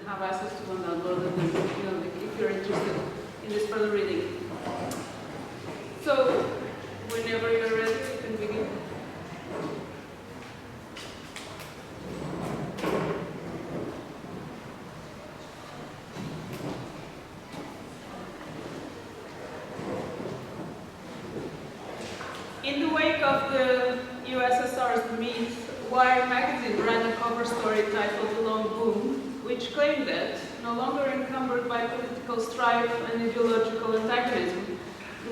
have access to and download it, and, if you're interested in this further reading. So, whenever you're ready, you can begin. In the wake of the USSR's myth, Wired magazine ran a cover story titled The Long Boom, which claimed that, no longer encumbered by political strife and ideological antagonism,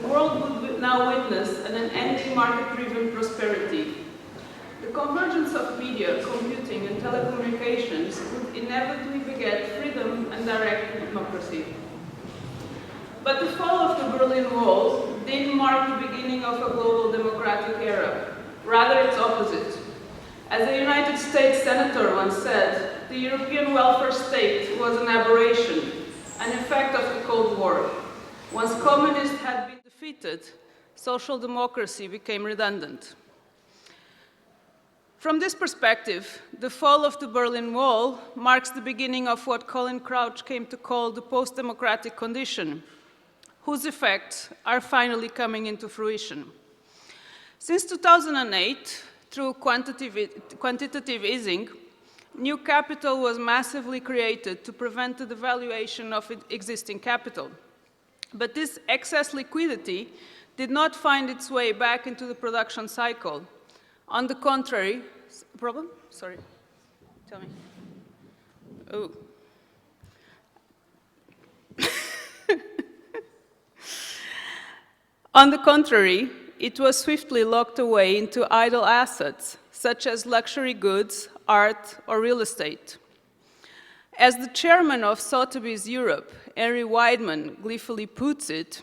the world would now witness an unending market-driven prosperity. The convergence of media, computing, and telecommunications would inevitably beget freedom and direct democracy. But the fall of the Berlin Wall didn't mark the beginning of a global democratic era, rather its opposite. As a United States senator once said, the European welfare state was an aberration, an effect of the Cold War. Once communists had been defeated, social democracy became redundant. From this perspective, the fall of the Berlin Wall marks the beginning of what Colin Crouch came to call the post-democratic condition, whose effects are finally coming into fruition. Since 2008, through quantitative easing, new capital was massively created to prevent the devaluation of existing capital. But this excess liquidity did not find its way back into the production cycle. On the contrary, problem? Sorry, tell me. Oh. On the contrary, it was swiftly locked away into idle assets, such as luxury goods, art, or real estate. As the chairman of Sotheby's Europe, Henry Weidman, gleefully puts it,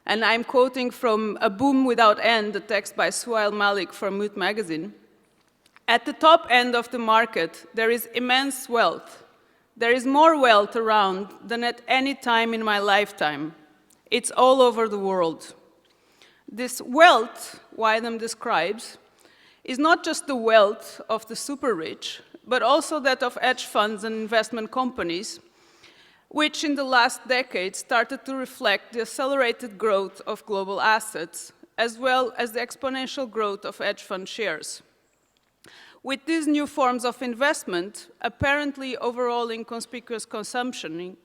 and I'm quoting from A Boom Without End, the text by Suhail Malik from Mood magazine, at the top end of the market, there is immense wealth. There is more wealth around than at any time in my lifetime. It's all over the world. This wealth, Weidman describes, is not just the wealth of the super rich, but also that of hedge funds and investment companies, which in the last decade started to reflect the accelerated growth of global assets, as well as the exponential growth of hedge fund shares. With these new forms of investment apparently overhauling conspicuous consumption,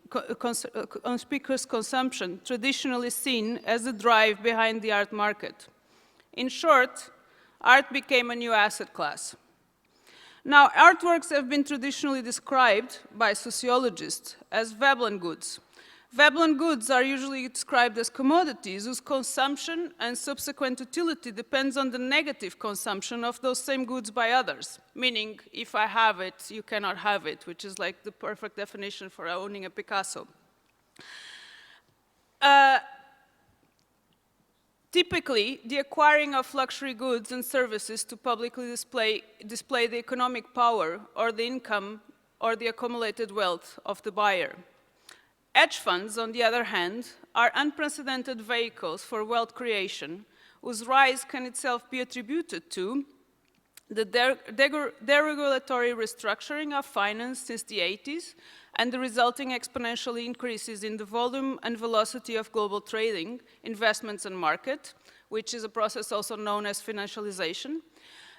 traditionally seen as the drive behind the art market. In short, art became a new asset class. Now, artworks have been traditionally described by sociologists as Veblen goods. Veblen goods are usually described as commodities whose consumption and subsequent utility depends on the negative consumption of those same goods by others, meaning if I have it, you cannot have it, which is like the perfect definition for owning a Picasso. Typically, the acquiring of luxury goods and services to publicly display the economic power or the income or the accumulated wealth of the buyer. Hedge funds, on the other hand, are unprecedented vehicles for wealth creation, whose rise can itself be attributed to the deregulatory restructuring of finance since the 80s and the resulting exponential increases in the volume and velocity of global trading, investments and market, which is a process also known as financialization,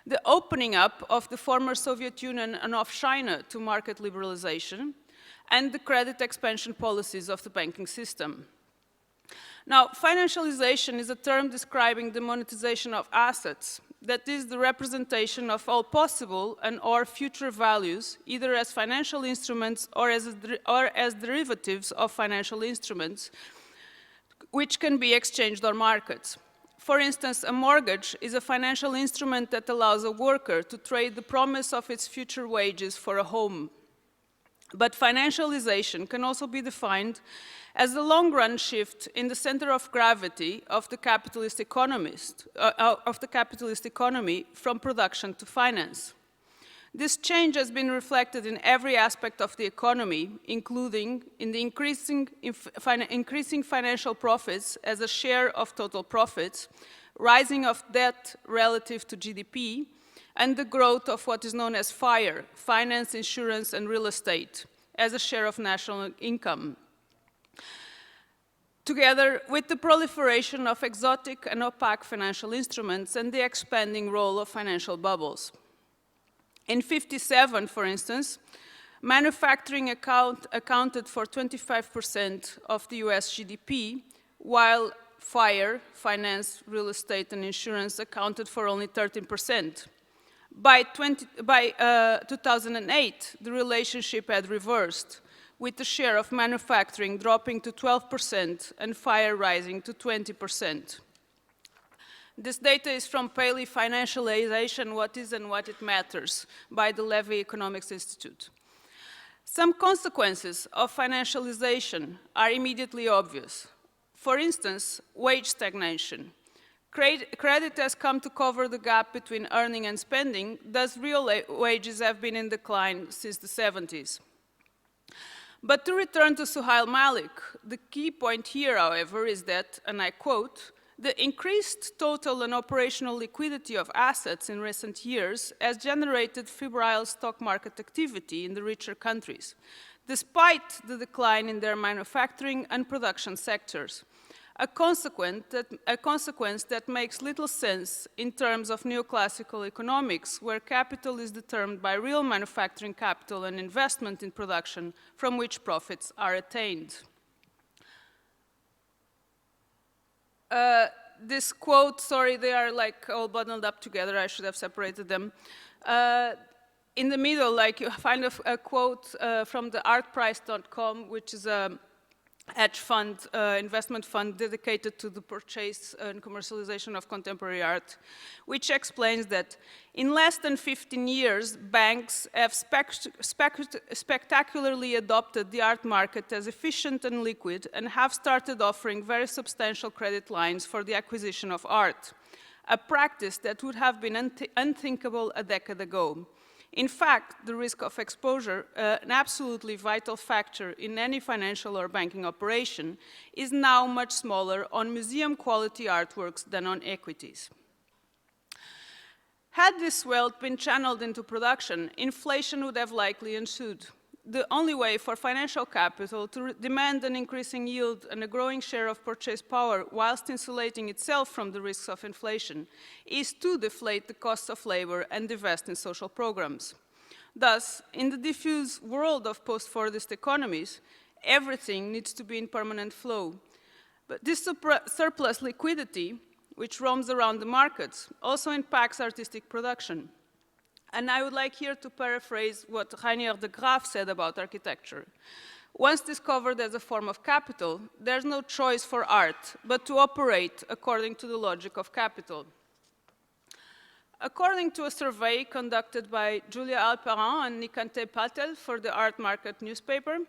the opening up of the former Soviet Union and of China to market liberalization, and the credit expansion policies of the banking system. Now, financialization is a term describing the monetization of assets, that is the representation of all possible and or future values, either as financial instruments or as derivatives of financial instruments, which can be exchanged on markets. For instance, a mortgage is a financial instrument that allows a worker to trade the promise of its future wages for a home. But financialization can also be defined as the long-run shift in the center of gravity of the capitalist economy from production to finance. This change has been reflected in every aspect of the economy, including in the increasing financial profits as a share of total profits, rising of debt relative to GDP, and the growth of what is known as FIRE, finance, insurance, and real estate, as a share of national income, together with the proliferation of exotic and opaque financial instruments and the expanding role of financial bubbles. In 1957, for instance, manufacturing accounted for 25% of the US GDP, while finance, real estate, and insurance accounted for only 13%. By 2008, the relationship had reversed, with the share of manufacturing dropping to 12% and fire rising to 20%. This data is from Paley Financialization, What Is and What It Matters, by the Levy Economics Institute. Some consequences of financialization are immediately obvious. For instance, wage stagnation. Credit has come to cover the gap between earning and spending, thus real wages have been in decline since the 70s. But to return to Suhail Malik, the key point here, however, is that, and I quote, "The increased total and operational liquidity of assets in recent years has generated febrile stock market activity in the richer countries, despite the decline in their manufacturing and production sectors. A consequence that makes little sense in terms of neoclassical economics, where capital is determined by real manufacturing capital and investment in production from which profits are attained." This quote, sorry, they are like all bundled up together. I should have separated them. In the middle, like you find a quote from the artprice.com, which is a hedge fund, investment fund dedicated to the purchase and commercialization of contemporary art, which explains that in less than 15 years, banks have spectacularly adopted the art market as efficient and liquid and have started offering very substantial credit lines for the acquisition of art, a practice that would have been unthinkable a decade ago. In fact, the risk of exposure, an absolutely vital factor in any financial or banking operation, is now much smaller on museum-quality artworks than on equities. Had this wealth been channeled into production, inflation would have likely ensued. The only way for financial capital to demand an increasing yield and a growing share of purchase power whilst insulating itself from the risks of inflation is to deflate the costs of labor and invest in social programs. Thus, in the diffuse world of post-Fordist economies, everything needs to be in permanent flow. But this surplus liquidity, which roams around the markets, also impacts artistic production. And I would like here to paraphrase what Rainier de Graaf said about architecture. Once discovered as a form of capital, there's no choice for art but to operate according to the logic of capital. According to a survey conducted by Julia Alperin and Nikante Patel for the Art Market newspaper,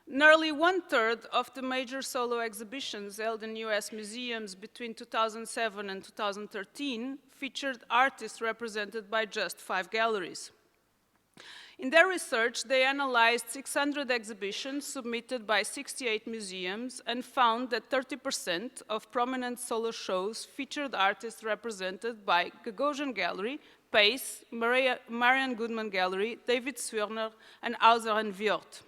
nearly 1/3 of the major solo exhibitions held in US museums between 2007 and 2013 featured artists represented by just 5 galleries. In their research, they analyzed 600 exhibitions submitted by 68 museums and found that 30% of prominent solo shows featured artists represented by Gagosian Gallery, Pace, Marian Goodman Gallery, David Swirner, and Hauser and Viort.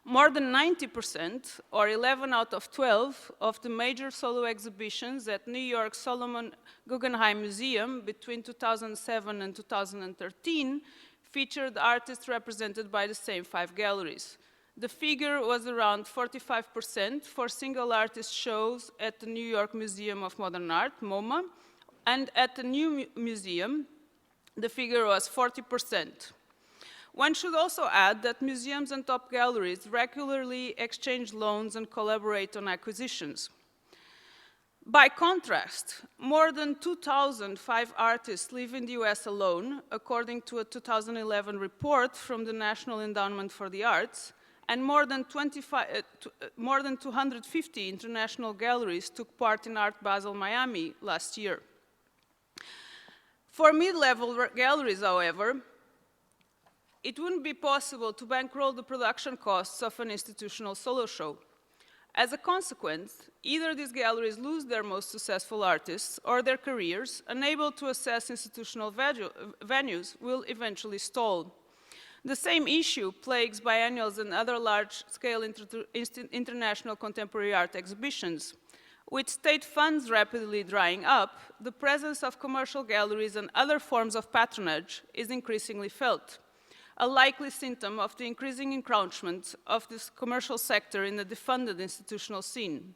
More than 90%, or 11 out of 12, of the major solo exhibitions at New York Solomon Guggenheim Museum between 2007 and 2013 featured artists represented by the same 5 galleries. The figure was around 45% for single artist shows at the New York Museum of Modern Art, MoMA, and at the New Museum, the figure was 40%. One should also add that museums and top galleries regularly exchange loans and collaborate on acquisitions. By contrast, more than 2,005 artists live in the US alone, according to a 2011 report from the National Endowment for the Arts, and more than 250 international galleries took part in Art Basel Miami last year. For mid-level galleries, however, it wouldn't be possible to bankroll the production costs of an institutional solo show. As a consequence, either these galleries lose their most successful artists or their careers, unable to assess institutional venues, will eventually stall. The same issue plagues biennials and other large-scale international contemporary art exhibitions. With state funds rapidly drying up, the presence of commercial galleries and other forms of patronage is increasingly felt, a likely symptom of the increasing encroachment of this commercial sector in the defunded institutional scene.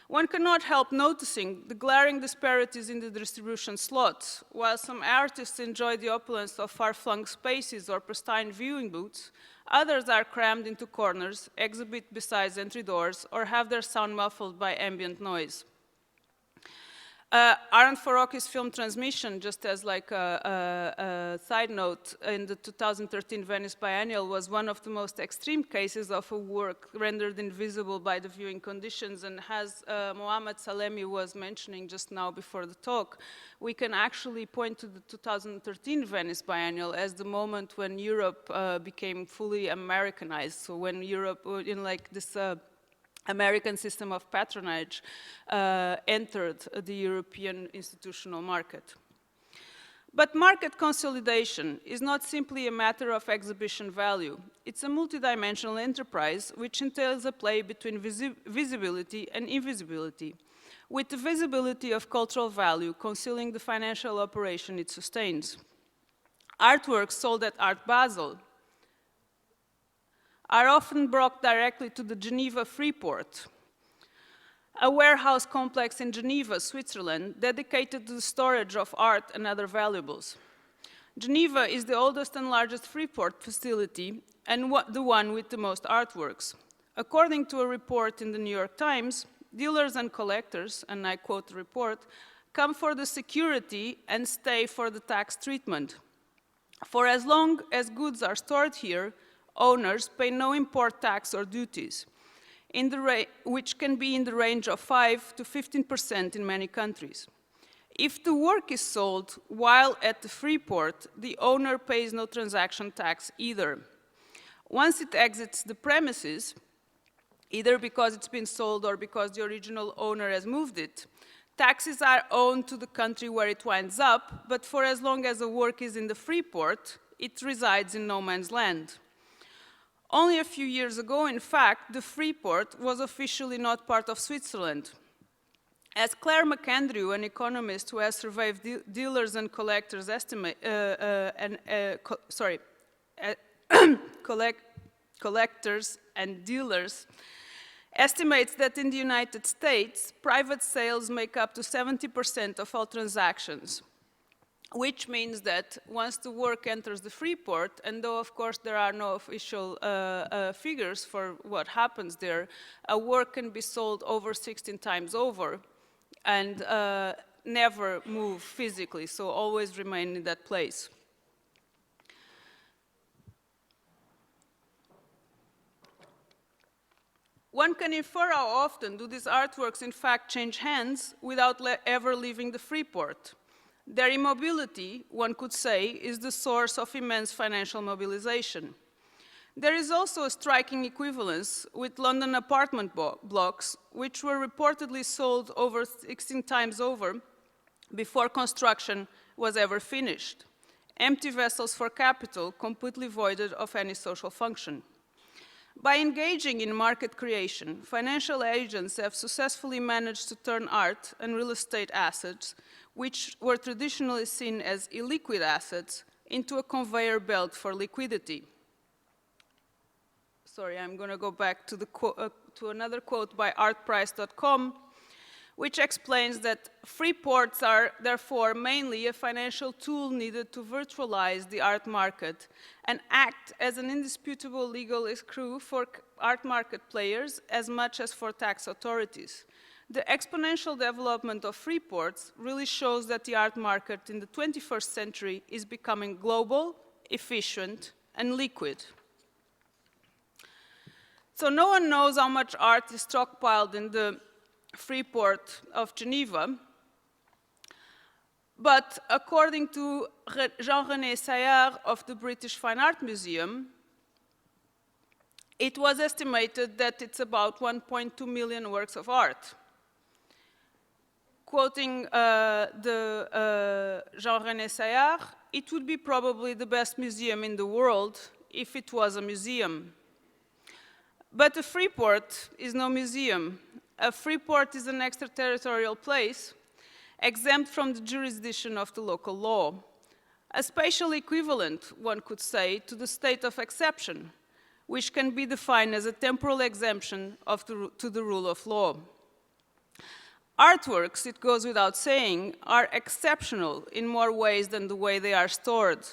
One cannot help noticing the glaring disparities in the distribution slots. While some artists enjoy the opulence of far-flung spaces or pristine viewing booths, others are crammed into corners, exhibit beside entry doors, or have their sound muffled by ambient noise. Aaron Farocki's film Transmission, just as like a side note, in the 2013 Venice Biennial was one of the most extreme cases of a work rendered invisible by the viewing conditions, and as Mohamed Salemi was mentioning just now before the talk, we can actually point to the 2013 Venice Biennial as the moment when Europe became fully Americanized, so when Europe, in like this American system of patronage entered the European institutional market. But market consolidation is not simply a matter of exhibition value. It's a multidimensional enterprise which entails a play between visibility and invisibility, with the visibility of cultural value concealing the financial operation it sustains. Artworks sold at Art Basel are often brought directly to the Geneva Freeport, a warehouse complex in Geneva, Switzerland, dedicated to the storage of art and other valuables. Geneva is the oldest and largest Freeport facility and the one with the most artworks. According to a report in the New York Times, dealers and collectors, and I quote the report, come for the security and stay for the tax treatment. For as long as goods are stored here, owners pay no import tax or duties, which can be in the range of 5 to 15% in many countries. If the work is sold while at the Freeport, the owner pays no transaction tax either. Once it exits the premises, either because it's been sold or because the original owner has moved it, taxes are owed to the country where it winds up, but for as long as the work is in the Freeport, it resides in no man's land. Only a few years ago, in fact, the Freeport was officially not part of Switzerland. As Claire McAndrew, an economist who has surveyed dealers and collectors collectors and dealers, estimates that in the United States, private sales make up to 70% of all transactions, which means that once the work enters the Freeport, and though of course there are no official figures for what happens there, a work can be sold over 16 times over and never move physically, so always remain in that place. One can infer how often do these artworks in fact change hands without ever leaving the Freeport. Their immobility, one could say, is the source of immense financial mobilization. There is also a striking equivalence with London apartment blocks, which were reportedly sold over 16 times over before construction was ever finished. Empty vessels for capital, completely voided of any social function. By engaging in market creation, financial agents have successfully managed to turn art and real estate assets, which were traditionally seen as illiquid assets, into a conveyor belt for liquidity. Sorry, I'm going to go back to, to another quote by artprice.com, which explains that free ports are therefore mainly a financial tool needed to virtualize the art market and act as an indisputable legal escrow for art market players as much as for tax authorities. The exponential development of free ports really shows that the art market in the 21st century is becoming global, efficient, and liquid. So no one knows how much art is stockpiled in the Freeport of Geneva, but according to Jean-René Sayard of the British Fine Art Museum, it was estimated that it's about 1.2 million works of art. Quoting Jean-René Sayard, it would be probably the best museum in the world if it was a museum. But a free port is no museum. A free port is an extraterritorial place exempt from the jurisdiction of the local law. A spatial equivalent, one could say, to the state of exception, which can be defined as a temporal exemption to the rule of law. Artworks, it goes without saying, are exceptional in more ways than the way they are stored.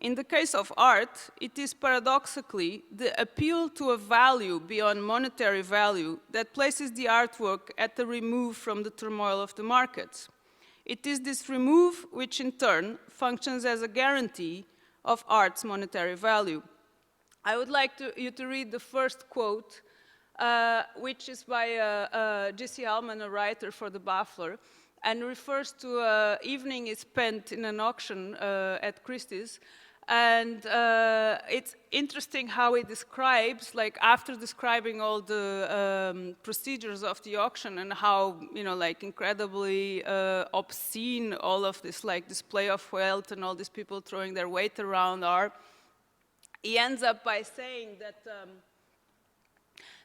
In the case of art, it is paradoxically the appeal to a value beyond monetary value that places the artwork at the remove from the turmoil of the markets. It is this remove which in turn functions as a guarantee of art's monetary value. I would like you to read the first quote, which is by J.C. Alwan, a writer for the Baffler, and refers to an evening he spent in an auction at Christie's. And it's interesting how he describes, like after describing all the procedures of the auction and how, like incredibly obscene all of this like display of wealth and all these people throwing their weight around are, he ends up by saying that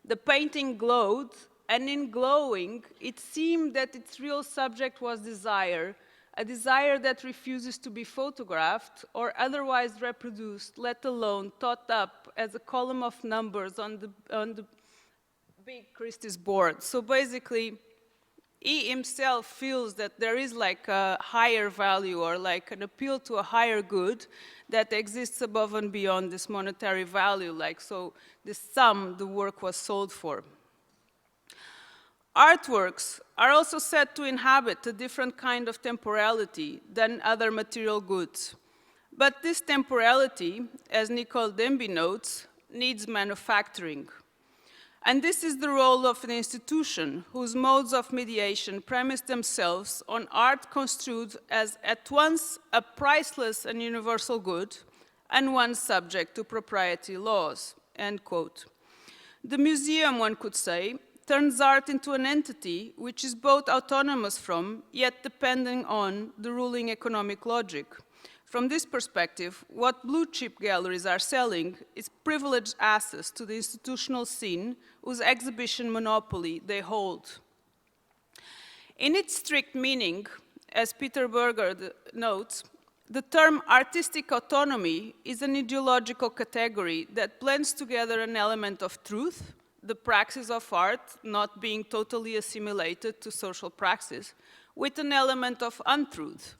the painting glowed, and in glowing, it seemed that its real subject was desire, a desire that refuses to be photographed or otherwise reproduced, let alone thought up as a column of numbers on the big Christie's board. So basically, he himself feels that there is like a higher value or like an appeal to a higher good that exists above and beyond this monetary value, like so the sum the work was sold for. Artworks are also said to inhabit a different kind of temporality than other material goods. But this temporality, as Nicole Demby notes, needs manufacturing. And this is the role of an institution whose modes of mediation premise themselves on art construed as at once a priceless and universal good and one subject to propriety laws, end quote. The museum, one could say, turns art into an entity which is both autonomous from, yet depending on, the ruling economic logic. From this perspective, what blue-chip galleries are selling is privileged access to the institutional scene whose exhibition monopoly they hold. In its strict meaning, as Peter Berger notes, the term artistic autonomy is an ideological category that blends together an element of truth, the praxis of art not being totally assimilated to social praxis, with an element of untruth.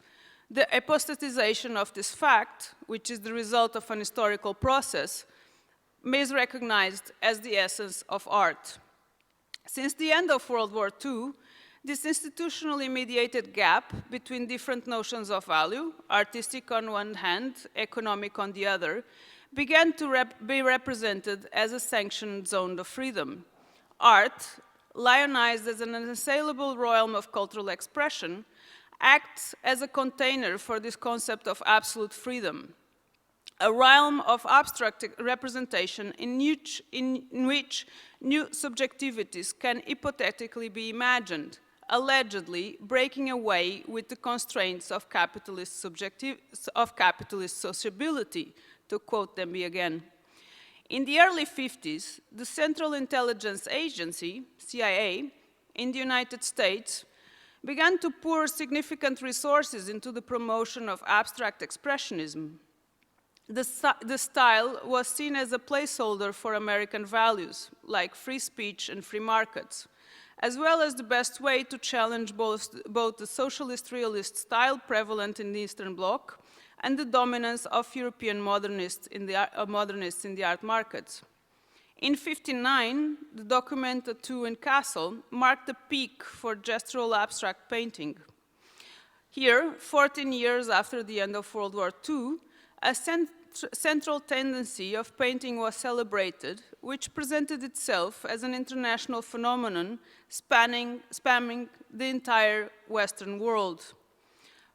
The apostatization of this fact, which is the result of an historical process, is recognized as the essence of art. Since the end of World War II, this institutionally mediated gap between different notions of value, artistic on one hand, economic on the other, began to be represented as a sanctioned zone of freedom. Art, lionized as an unassailable realm of cultural expression, acts as a container for this concept of absolute freedom, a realm of abstract representation in which new subjectivities can hypothetically be imagined, allegedly breaking away with the constraints of capitalist sociability, to quote them again. In the early 50s, the Central Intelligence Agency, CIA, in the United States, began to pour significant resources into the promotion of abstract expressionism. The style was seen as a placeholder for American values, like free speech and free markets, as well as the best way to challenge both the socialist realist style prevalent in the Eastern Bloc and the dominance of European modernists in the art markets. In '59, the Documenta 2 in Kassel marked a peak for gestural abstract painting. Here, 14 years after the end of World War II, a central tendency of painting was celebrated, which presented itself as an international phenomenon spanning the entire Western world.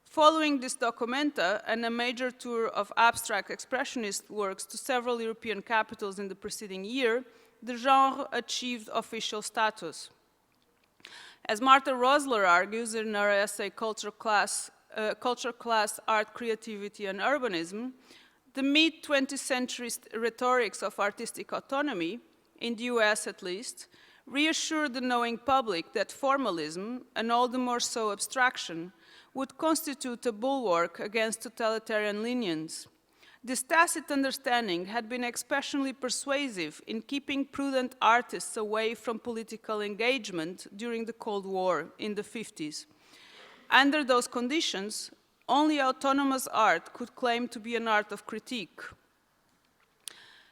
Following this Documenta and a major tour of abstract expressionist works to several European capitals in the preceding year, the genre achieved official status. As Martha Rosler argues in her essay Culture Class art, creativity, and urbanism, the mid-20th century rhetorics of artistic autonomy, in the US at least, reassured the knowing public that formalism, and all the more so abstraction, would constitute a bulwark against totalitarian lenience. This tacit understanding had been especially persuasive in keeping prudent artists away from political engagement during the Cold War in the 50s. Under those conditions, only autonomous art could claim to be an art of critique.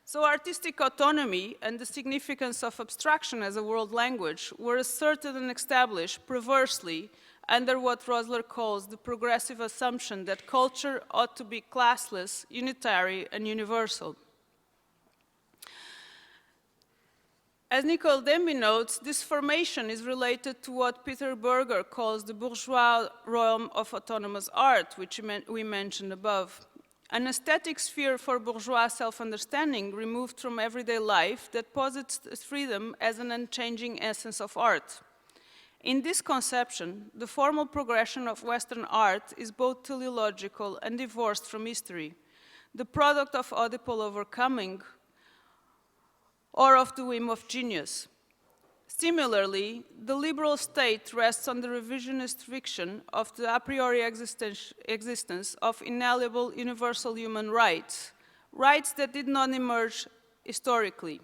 So artistic autonomy and the significance of abstraction as a world language were asserted and established perversely under what Rosler calls the progressive assumption that culture ought to be classless, unitary, and universal. As Nicole Demby notes, this formation is related to what Peter Berger calls the bourgeois realm of autonomous art, which we mentioned above. An aesthetic sphere for bourgeois self-understanding removed from everyday life that posits freedom as an unchanging essence of art. In this conception, the formal progression of Western art is both teleological and divorced from history, the product of Oedipal overcoming or of the whim of genius. Similarly, the liberal state rests on the revisionist fiction of the a priori existence of inalienable universal human rights, rights that did not emerge historically,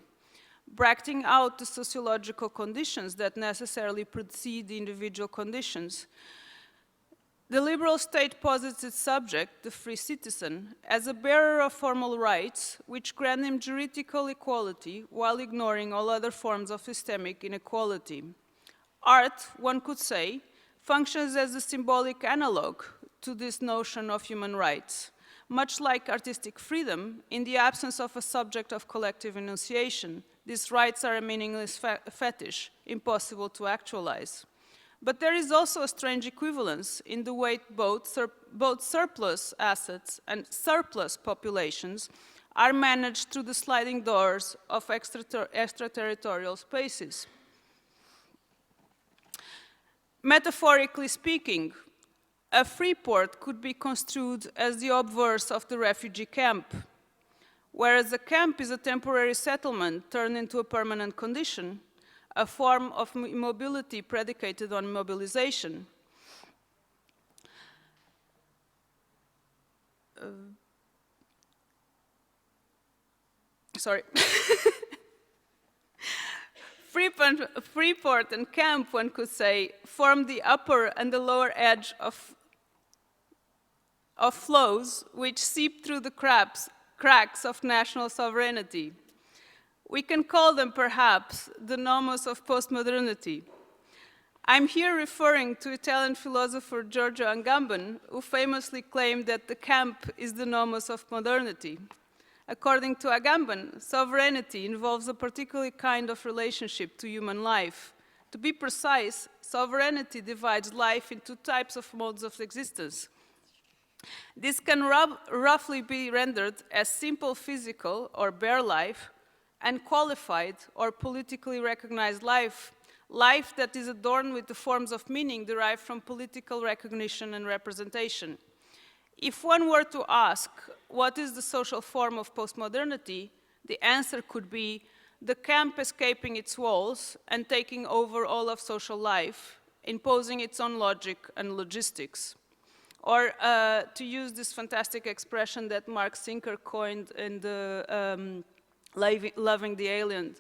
bracketing out the sociological conditions that necessarily precede the individual conditions. The liberal state posits its subject, the free citizen, as a bearer of formal rights which grant him juridical equality while ignoring all other forms of systemic inequality. Art, one could say, functions as a symbolic analog to this notion of human rights. Much like artistic freedom, in the absence of a subject of collective enunciation, these rights are a meaningless fetish, impossible to actualize. But there is also a strange equivalence in the way both surplus assets and surplus populations are managed through the sliding doors of extraterritorial spaces. Metaphorically speaking, a free port could be construed as the obverse of the refugee camp, whereas a camp is a temporary settlement turned into a permanent condition, a form of mobility predicated on mobilization. Freeport and camp, one could say, form the upper and the lower edge of flows which seep through the cracks of national sovereignty. We can call them, perhaps, the nomos of postmodernity. I'm here referring to Italian philosopher Giorgio Agamben, who famously claimed that the camp is the nomos of modernity. According to Agamben, sovereignty involves a particular kind of relationship to human life. To be precise, sovereignty divides life into types of modes of existence. This can roughly be rendered as simple physical or bare life, and qualified or politically recognized life, life that is adorned with the forms of meaning derived from political recognition and representation. If one were to ask, what is the social form of postmodernity, the answer could be the camp escaping its walls and taking over all of social life, imposing its own logic and logistics. Or to use this fantastic expression that Mark Sinker coined in the Loving the Alien,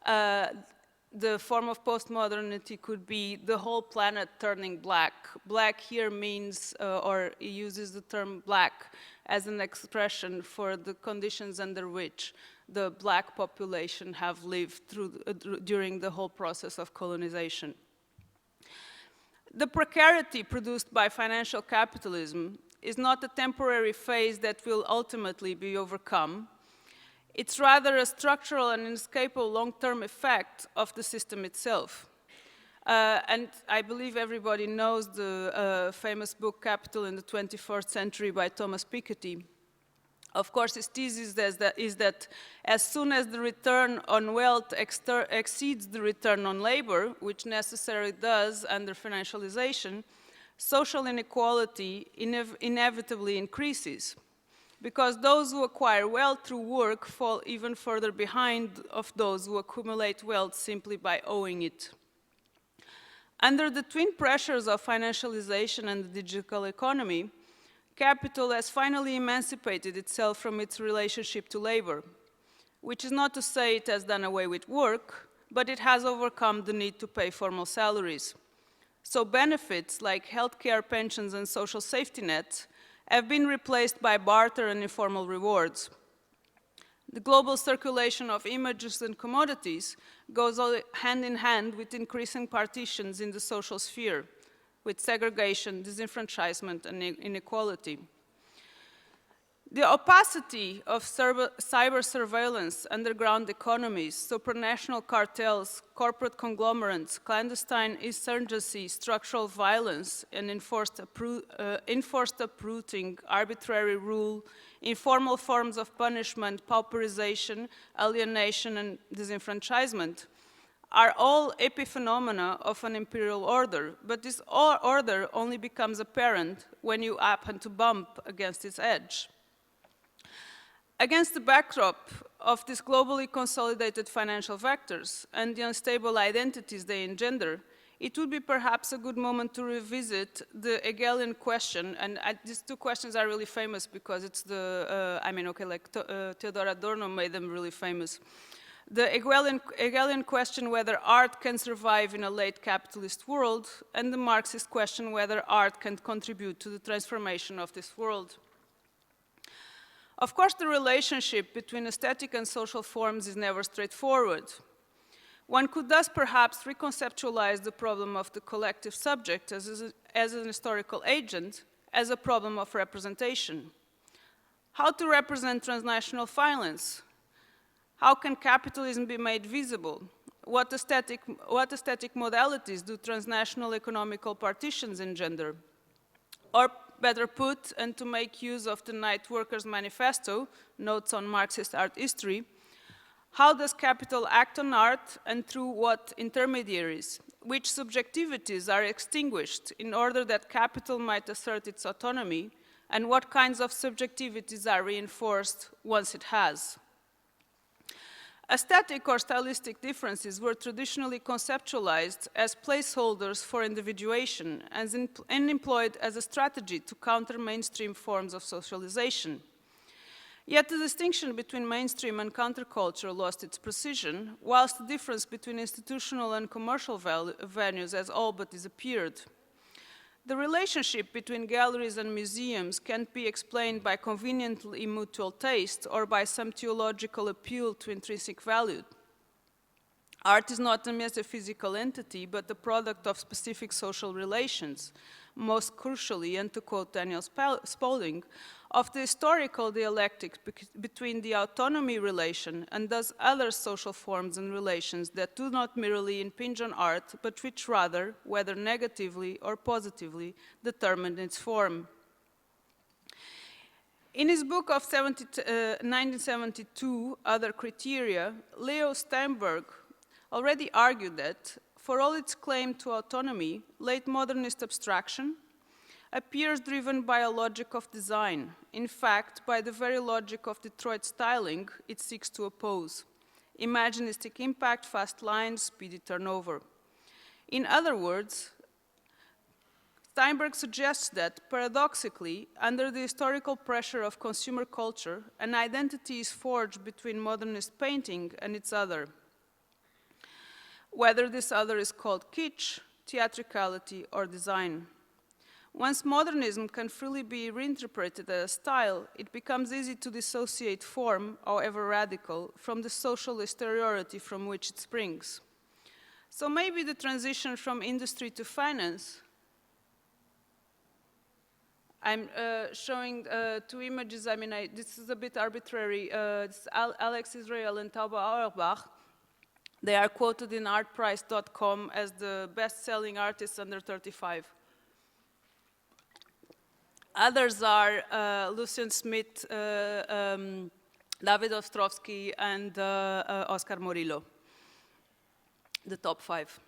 the form of postmodernity could be the whole planet turning black. Black here means, or he uses the term black as an expression for the conditions under which the black population have lived during the whole process of colonization. The precarity produced by financial capitalism is not a temporary phase that will ultimately be overcome. It's rather a structural and inescapable long-term effect of the system itself. And I believe everybody knows the famous book Capital in the 21st Century by Thomas Piketty. Of course, his thesis is that as soon as the return on wealth exceeds the return on labor, which necessarily does under financialization, social inequality inevitably increases, because those who acquire wealth through work fall even further behind of those who accumulate wealth simply by owing it. Under the twin pressures of financialization and the digital economy, capital has finally emancipated itself from its relationship to labor, which is not to say it has done away with work, but it has overcome the need to pay formal salaries. So benefits like healthcare, pensions, and social safety nets have been replaced by barter and informal rewards. The global circulation of images and commodities goes hand in hand with increasing partitions in the social sphere, with segregation, disenfranchisement, and inequality. The opacity of cyber surveillance, underground economies, supranational cartels, corporate conglomerates, clandestine insurgency, structural violence, and enforced uprooting, arbitrary rule, informal forms of punishment, pauperization, alienation, and disenfranchisement are all epiphenomena of an imperial order, but this order only becomes apparent when you happen to bump against its edge. Against the backdrop of these globally consolidated financial vectors and the unstable identities they engender, it would be perhaps a good moment to revisit the Hegelian question, and these two questions are really famous because it's the, Theodor Adorno made them really famous. The Hegelian question whether art can survive in a late capitalist world, and the Marxist question whether art can contribute to the transformation of this world. Of course, the relationship between aesthetic and social forms is never straightforward. One could thus perhaps reconceptualize the problem of the collective subject as an historical agent as a problem of representation. How to represent transnational violence? How can capitalism be made visible? What aesthetic modalities do transnational economical partitions engender? Or better put, and to make use of the Night Workers' Manifesto, Notes on Marxist Art History, how does capital act on art and through what intermediaries? Which subjectivities are extinguished in order that capital might assert its autonomy, and what kinds of subjectivities are reinforced once it has? Aesthetic or stylistic differences were traditionally conceptualized as placeholders for individuation and employed as a strategy to counter mainstream forms of socialization. Yet the distinction between mainstream and counterculture lost its precision, whilst the difference between institutional and commercial venues has all but disappeared. The relationship between galleries and museums can't be explained by conveniently mutual taste or by some theological appeal to intrinsic value. Art is not a metaphysical entity, but the product of specific social relations, most crucially, and to quote Daniel Spaulding, of the historical dialectic between the autonomy relation and thus other social forms and relations that do not merely impinge on art, but which rather, whether negatively or positively, determine its form. In his book of 1972, Other Criteria, Leo Steinberg already argued that, for all its claim to autonomy, late modernist abstraction appears driven by a logic of design, in fact, by the very logic of Detroit styling it seeks to oppose: imaginistic impact, fast lines, speedy turnover. In other words, Steinberg suggests that, paradoxically, under the historical pressure of consumer culture, an identity is forged between modernist painting and its other. Whether this other is called kitsch, theatricality, or design. Once modernism can freely be reinterpreted as a style, it becomes easy to dissociate form, however radical, from the social exteriority from which it springs. So maybe the transition from industry to finance. I'm showing two images. This is a bit arbitrary. It's Alex Israel and Tauba Auerbach. They are quoted in artprice.com as the best-selling artists under 35. Others are Lucian Smith, David Ostrovsky, and Oscar Murillo, the top 5.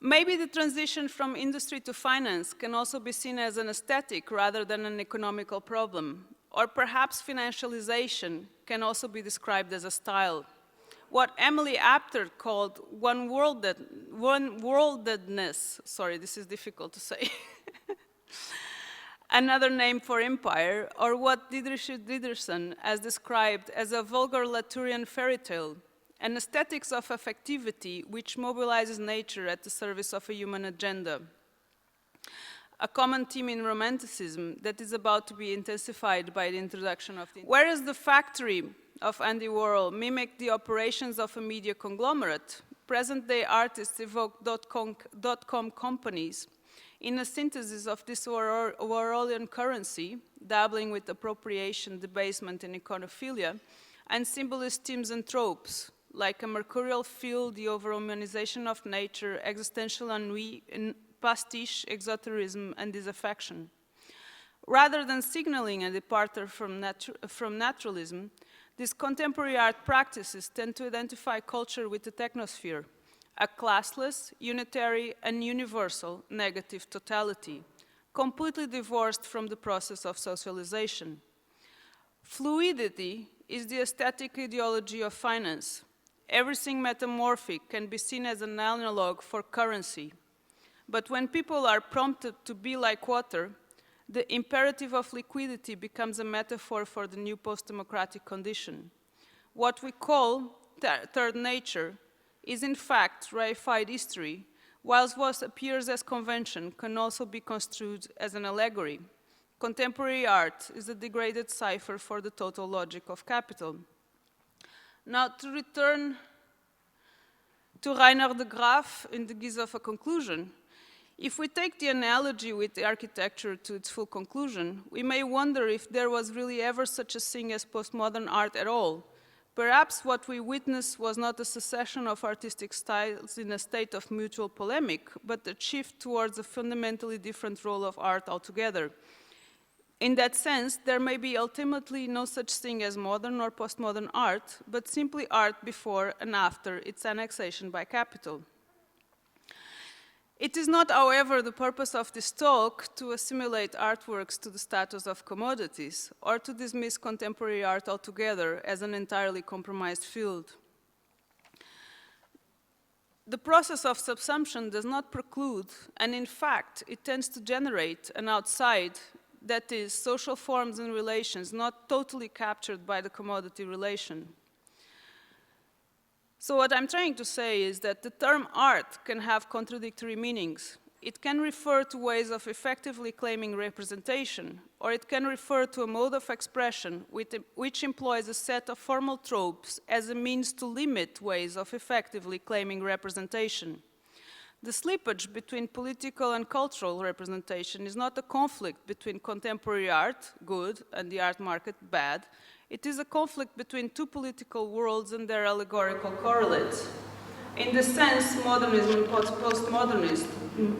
Maybe the transition from industry to finance can also be seen as an aesthetic rather than an economical problem. Or perhaps financialization can also be described as a style. What Emily Apter called one-worldedness, sorry, this is difficult to say, another name for empire, or what Didrich Diderson has described as a vulgar Laturian fairy tale, an aesthetics of affectivity which mobilizes nature at the service of a human agenda. A common theme in Romanticism that is about to be intensified by the introduction of the... Whereas the factory of Andy Warhol mimicked the operations of a media conglomerate, present-day artists evoke dot-com companies in a synthesis of this Warholian currency, dabbling with appropriation, debasement, and iconophilia, and symbolist themes and tropes, like a mercurial field, the over-humanization of nature, existential ennui, pastiche, exoterism, and disaffection. Rather than signaling a departure from naturalism, these contemporary art practices tend to identify culture with the technosphere, a classless, unitary, and universal negative totality, completely divorced from the process of socialization. Fluidity is the aesthetic ideology of finance. Everything metamorphic can be seen as an analog for currency. But when people are prompted to be like water, the imperative of liquidity becomes a metaphor for the new post-democratic condition. What we call third nature is in fact reified history, whilst what appears as convention can also be construed as an allegory. Contemporary art is a degraded cipher for the total logic of capital. Now, to return to Rainer de Graaf in the guise of a conclusion, if we take the analogy with the architecture to its full conclusion, we may wonder if there was really ever such a thing as postmodern art at all. Perhaps what we witnessed was not a succession of artistic styles in a state of mutual polemic, but a shift towards a fundamentally different role of art altogether. In that sense, there may be ultimately no such thing as modern or postmodern art, but simply art before and after its annexation by capital. It is not, however, the purpose of this talk to assimilate artworks to the status of commodities or to dismiss contemporary art altogether as an entirely compromised field. The process of subsumption does not preclude, and in fact, it tends to generate an outside, that is, social forms and relations not totally captured by the commodity relation. So what I'm trying to say is that the term art can have contradictory meanings. It can refer to ways of effectively claiming representation, or it can refer to a mode of expression which employs a set of formal tropes as a means to limit ways of effectively claiming representation. The slippage between political and cultural representation is not a conflict between contemporary art, good, and the art market, bad. It is a conflict between two political worlds and their allegorical correlates. In this sense, modernism and postmodernism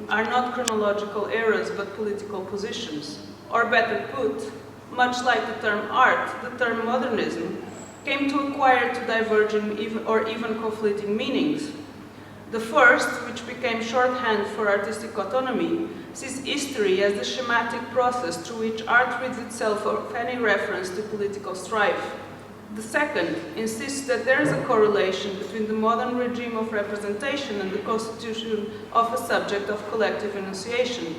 are not chronological eras, but political positions. Or better put, much like the term art, the term modernism came to acquire two diverging or even conflicting meanings. The first, which became shorthand for artistic autonomy, sees history as the schematic process through which art rids itself of any reference to political strife. The second insists that there is a correlation between the modern regime of representation and the constitution of a subject of collective enunciation.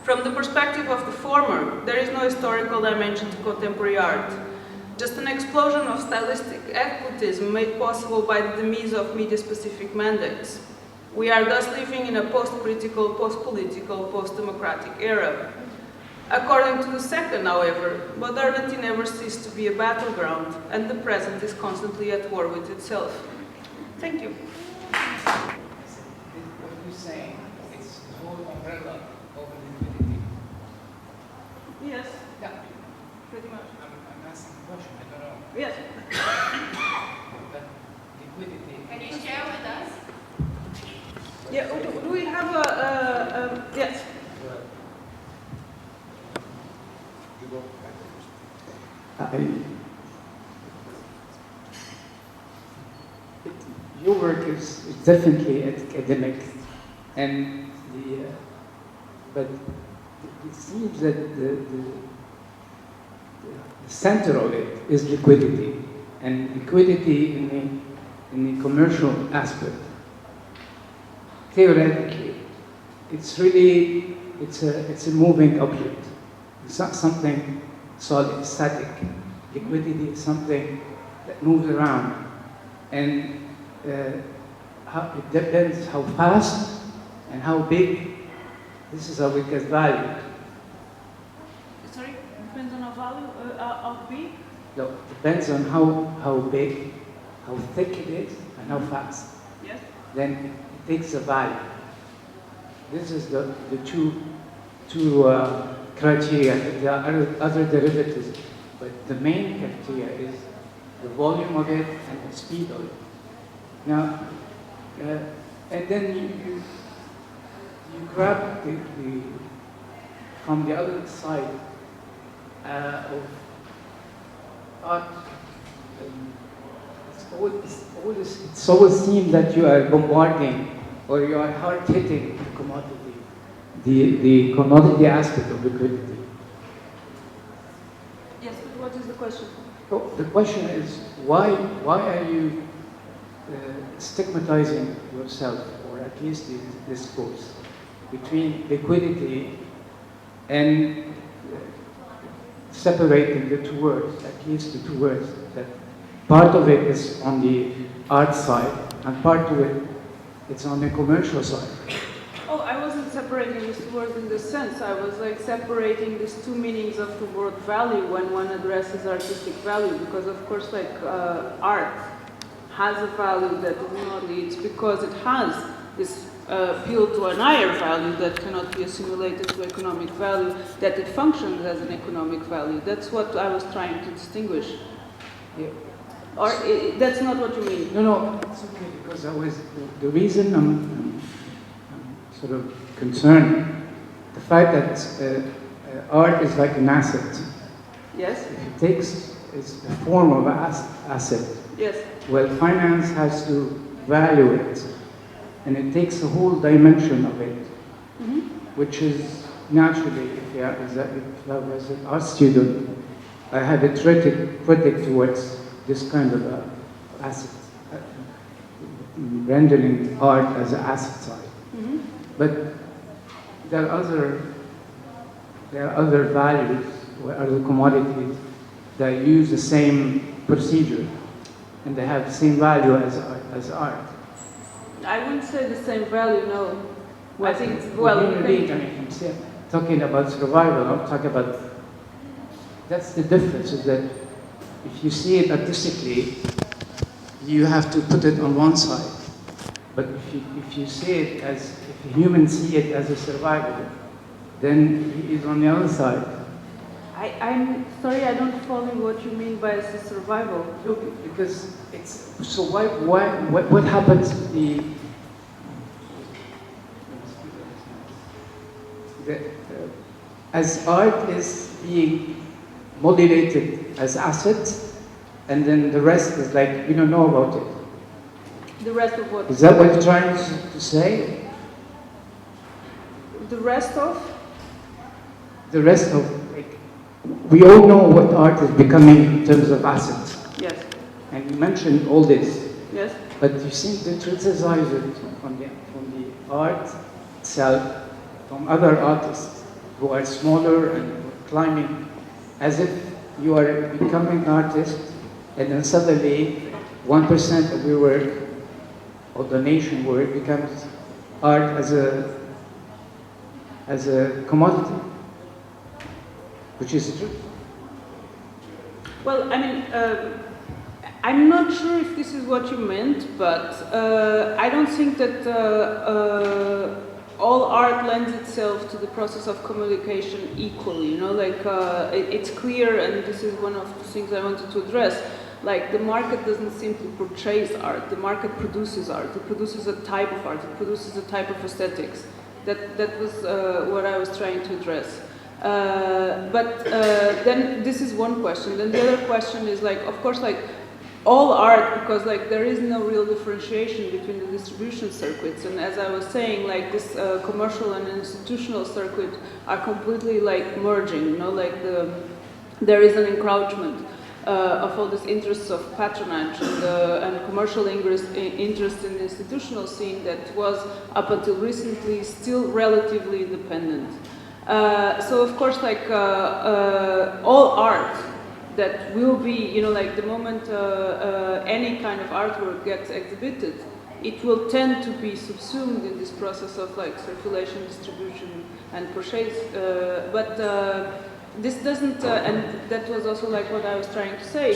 From the perspective of the former, there is no historical dimension to contemporary art, just an explosion of stylistic egotism made possible by the demise of media-specific mandates. We are thus living in a post-critical, post-political, post-democratic era. According to the second, however, modernity never ceased to be a battleground, and the present is constantly at war with itself. Thank you. What you're saying, it's the whole umbrella of liquidity. Yes. Yeah. Pretty much. I'm asking a question, I don't know. Yes. But liquidity... Can you share with us? Yeah, do we have a yes. Your work is definitely academic, And but it seems that the center of it is liquidity, and liquidity in the commercial aspect. Theoretically, it's really it's a moving object. It's not something solid, static. Liquidity is something that moves around, and it depends how fast and how big. This is how it gets valued. Sorry, depends on how big? No, depends on how big, how thick it is, and how fast. Yes. Then it takes a value. This is the two criteria. There are other derivatives, but the main criteria is the volume of it and the speed of it. Now, and then you grab from the other side of art. It's always seemed that you are bombarding or you are hard hitting the commodity, the commodity aspect of liquidity. Yes, but what is the question? So the question is, why are you stigmatizing yourself, or at least this course, between liquidity and separating the two words, at least the two words, that part of it is on the art side and part of it it's on the commercial side. Oh, I wasn't separating these two words in this sense. I was like separating these two meanings of the word value when one addresses artistic value, because of course like art has a value that is not, it's because it has this appeal to an higher value that cannot be assimilated to economic value, that it functions as an economic value. That's what I was trying to distinguish. Yeah. Or that's not what you mean? No, it's okay, because the reason I'm sort of concerned, the fact that art is like an asset. Yes. If it takes, it's a form of asset. Yes. Well, finance has to value it, and it takes a whole dimension of it, which is naturally, if I was an art student, I had a critic towards this kind of asset, rendering art as an asset side. But there are other values or other commodities that use the same procedure, and they have the same value as art. I wouldn't say the same value, no. Well, I think, human being, I'm talking about survival, I'm talking about, that's the difference, is that if you see it artistically, you have to put it on one side. But if you see it as, if humans see it as a survival, then he is on the other side. I'm sorry, I don't follow what you mean by as a survival. Because it's, so what happens as art is being modulated as assets, and then the rest is like, we don't know about it. The rest of what? Is that what you're trying to say? The rest of? The rest of, like, we all know what art is becoming in terms of assets. Yes. And you mentioned all this. Yes. But you seem to criticize it from the art itself, from other artists who are smaller and climbing, as if you are becoming an artist, and then suddenly 1% of your work, or the nation work, becomes art as a commodity, which is true. Well, I mean, I'm not sure if this is what you meant, but I don't think that all art lends itself to the process of communication equally, you know, like it's clear, and this is one of the things I wanted to address, like the market doesn't simply purchase art, the market produces art, it produces a type of art, it produces a type of aesthetics. That was what I was trying to address. But then this is one question. Then the other question is like, of course, like all art, because like there is no real differentiation between the distribution circuits, and as I was saying, like this commercial and institutional circuit are completely like merging, you know, like there is an encroachment of all these interests of patronage and commercial interest in the institutional scene that was up until recently still relatively independent. So of course, like all art that will be, you know, like the moment any kind of artwork gets exhibited, it will tend to be subsumed in this process of like circulation, distribution, and purchase. But this doesn't, and that was also like what I was trying to say,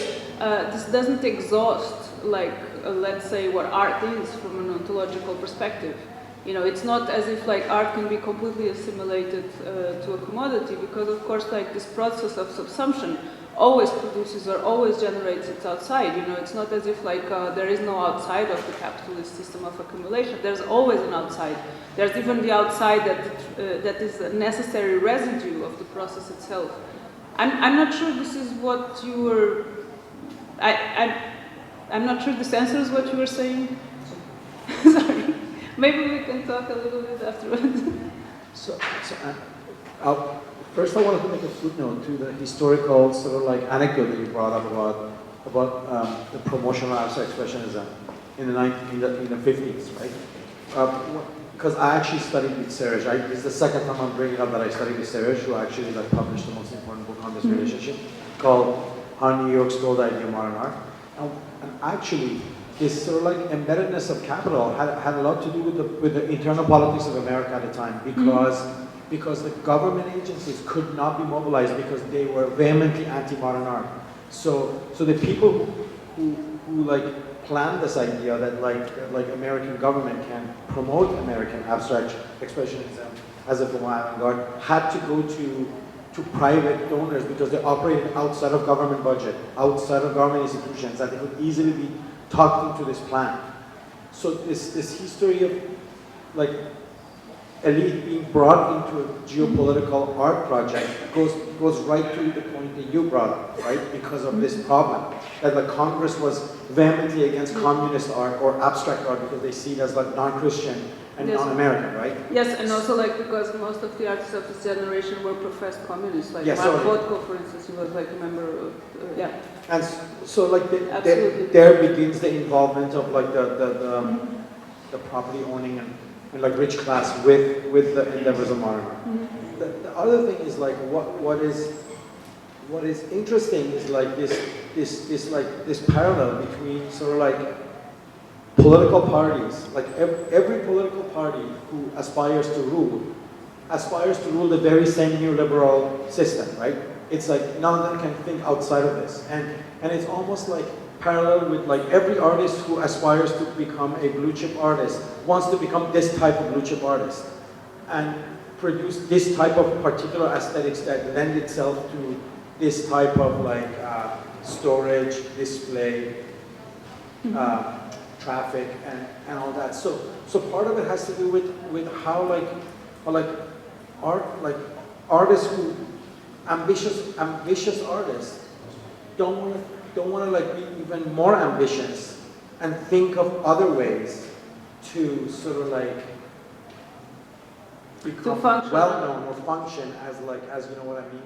this doesn't exhaust like, let's say, what art is from an ontological perspective. You know, it's not as if like art can be completely assimilated to a commodity, because of course like this process of subsumption always produces or always generates its outside. You know, it's not as if like there is no outside of the capitalist system of accumulation. There's always an outside. There's even the outside that is a necessary residue of the process itself. I'm not sure this is what you were. I'm not sure this answers what you were saying. Sorry. Maybe we can talk a little bit afterwards. First, I wanted to make a footnote to the historical sort of like anecdote that you brought up about the promotional abstract expressionism in the 50s, right? Because I actually studied with Serge. This is the second time I'm bringing up that I studied with Serge, who actually like published the most important book on this relationship, called How New York Stole the Idea of Modern Art. And actually, this sort of like embeddedness of capital had a lot to do with the internal politics of America at the time, because the government agencies could not be mobilized because they were vehemently anti-modern art. So the people who like planned this idea that like American government can promote American abstract expressionism as a form of avant-garde had to go to private donors because they operated outside of government budget, outside of government institutions, that they could easily be tucked into this plan. So this history of like elite being brought into a geopolitical art project goes right to the point that you brought up, right? Because of this problem that the Congress was vehemently against communist art or abstract art because they see it as like non-Christian and non-American, right? Yes, and also like because most of the artists of this generation were professed communists, like Mark Rothko, for instance, he was like a member of, yeah. And so like there begins the involvement of like the property owning and like rich class with the endeavors of modern art. The other thing is like what is interesting is like this parallel between sort of like political parties, like every political party who aspires to rule the very same neoliberal system, right? It's like none of them can think outside of this, and it's almost like parallel with like every artist who aspires to become a blue chip artist wants to become this type of blue chip artist and produce this type of particular aesthetics that lend itself to this type of like storage, display, traffic, and all that. So part of it has to do with how artists who ambitious artists don't want to like be even more ambitious and think of other ways to sort of like become well known or function as you know what I mean.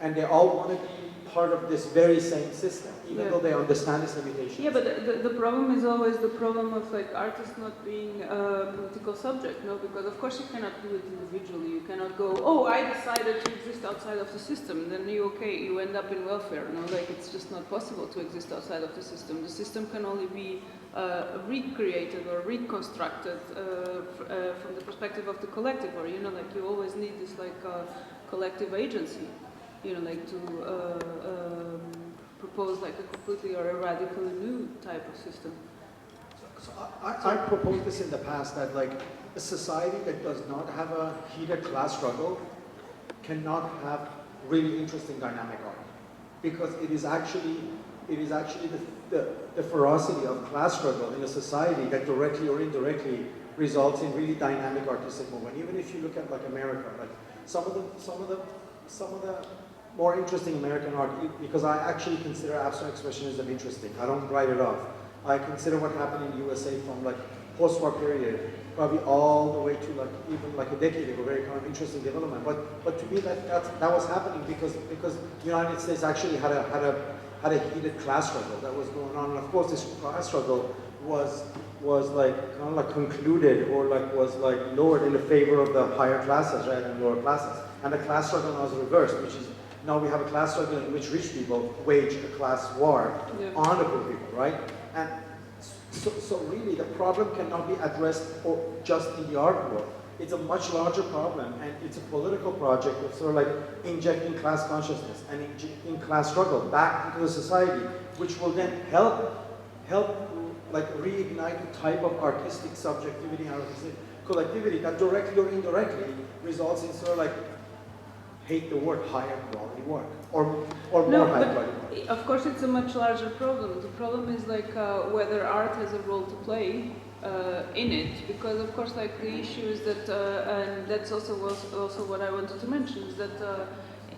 And they all want to be part of this very same system, even though they understand its limitations. Yeah, but the problem is always the problem of like artists not being a political subject, no? Because of course you cannot do it individually. You cannot go, oh, I decided to exist outside of the system. Then you end up in welfare. No, like it's just not possible to exist outside of the system. The system can only be recreated or reconstructed from the perspective of the collective, or you know, like you always need this like collective agency. You know, like to propose like a completely or a radically new type of system. So I proposed this in the past that like a society that does not have a heated class struggle cannot have really interesting dynamic art, because it is actually the ferocity of class struggle in a society that directly or indirectly results in really dynamic artistic movement. Even if you look at like America, like some of the more interesting American art, because I actually consider abstract expressionism interesting. I don't write it off. I consider what happened in the USA from like post-war period, probably all the way to like even like a decade ago, very kind of interesting development. But to me, that was happening because the United States actually had a heated class struggle that was going on, and of course this class struggle was like kind of like concluded or like was like lowered in the favor of the higher classes rather than lower classes. And the class struggle now is reversed, which is now we have a class struggle in which rich people wage a class war on the poor people, right? And so really the problem cannot be addressed just in the art world. It's a much larger problem, and it's a political project of sort of like injecting class consciousness and injecting class struggle back into the society, which will then help like reignite the type of artistic subjectivity and artistic collectivity that directly or indirectly results in sort of like, hate the word, higher quality work or more high quality work. Of course, it's a much larger problem. The problem is like whether art has a role to play in it, because of course, like the issue is that, and that's also what I wanted to mention, is that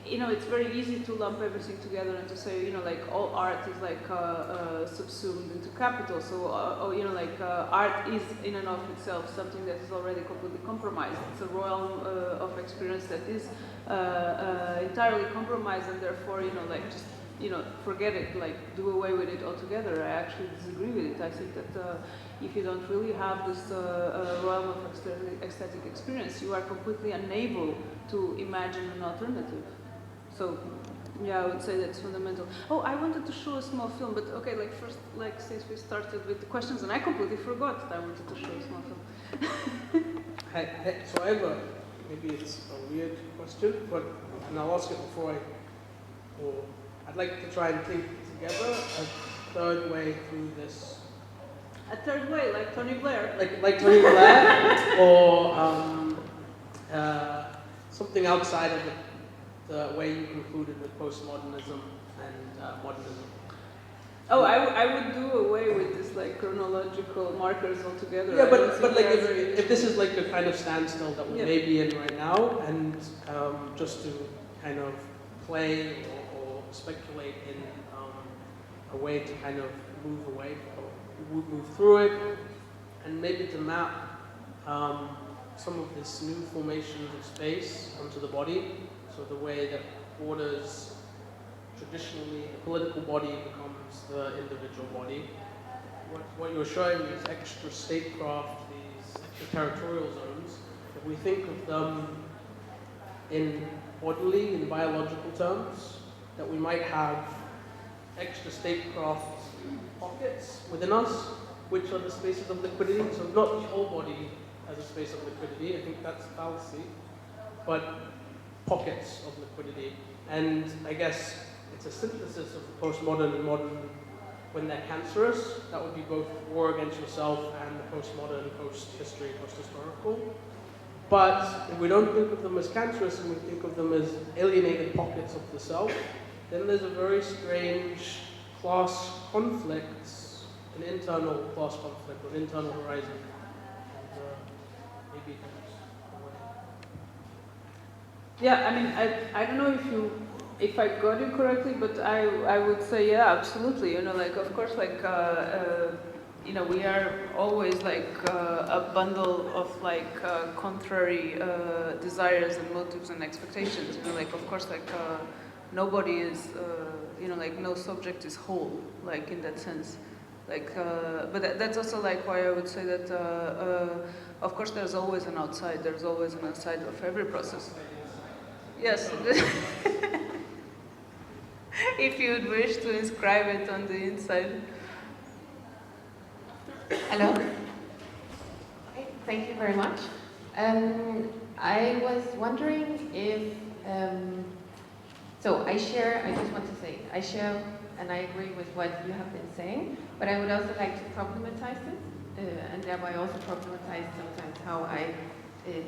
you know, it's very easy to lump everything together and to say, you know, like all art is like subsumed into capital. So, you know, like art is in and of itself something that is already completely compromised. It's a realm of experience that is entirely compromised, and therefore, you know, like just, you know, forget it, like do away with it altogether. I actually disagree with it. I think that if you don't really have this realm of aesthetic experience, you are completely unable to imagine an alternative. So, yeah, I would say that's fundamental. Oh, I wanted to show a small film, but okay, like first, like since we started with the questions, and I completely forgot that I wanted to show a small film. So I have maybe it's a weird question, but, and I'll ask it before I'd like to try and think together a third way through this. A third way, like Tony Blair? Like Tony Blair, or something outside of the way you concluded with postmodernism and modernism. Oh, I would do away with this like chronological markers altogether. Yeah, but like if this is like a kind of standstill that we may be in right now, and just to kind of play or speculate in a way to kind of move away or move through it, and maybe to map some of this new formation of space onto the body. So the way that borders, traditionally, the political body becomes the individual body. What you're showing is extra statecraft, these extraterritorial zones. If we think of them in bodily, in biological terms, that we might have extra statecraft pockets within us, which are the spaces of liquidity. So not the whole body as a space of liquidity, I think that's fallacy, but pockets of liquidity. And I guess it's a synthesis of the postmodern and modern when they're cancerous. That would be both war against yourself and the postmodern, post-history, post-historical. But if we don't think of them as cancerous and we think of them as alienated pockets of the self, then there's a very strange class conflict, an internal class conflict, an internal horizon. And, maybe yeah, I mean, I don't know if I got it correctly, but I would say, yeah, absolutely. You know, like, of course, like, you know, we are always like a bundle of like contrary desires and motives and expectations. You know, like, of course, like, nobody is, you know, like, no subject is whole, like, in that sense. Like, but that's also like why I would say that, of course, there's always an outside. There's always an outside of every process. Yes. If you would wish to inscribe it on the inside. Hello. Okay, thank you very much. I was wondering if, so I just want to say, I share and I agree with what you have been saying, but I would also like to problematize it, and thereby also problematize sometimes how I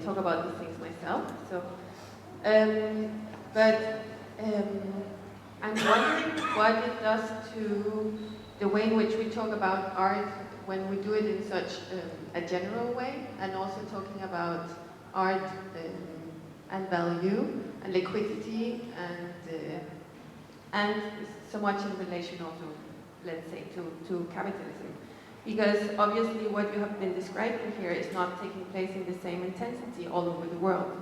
talk about these things myself. So, I'm wondering what it does to the way in which we talk about art when we do it in such a general way, and also talking about art and value and liquidity and so much in relation also, let's say, to capitalism. Because obviously what you have been describing here is not taking place in the same intensity all over the world.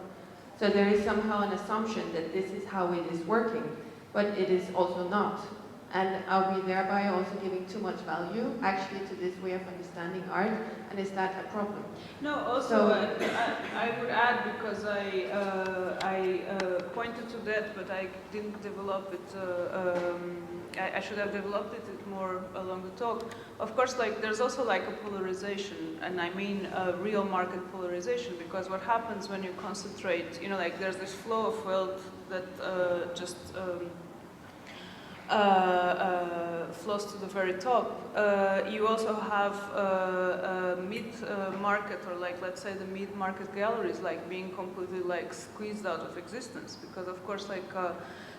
So there is somehow an assumption that this is how it is working, but it is also not. And are we thereby also giving too much value actually to this way of understanding art? And is that a problem? No, also I would add, because I pointed to that, but I didn't develop it. I should have developed it more along the talk. Of course, like there's also like a polarization, and I mean a real market polarization, because what happens when you concentrate, you know, like there's this flow of wealth that just flows to the very top. You also have mid-market, or like let's say the mid-market galleries, like being completely like squeezed out of existence, because of course like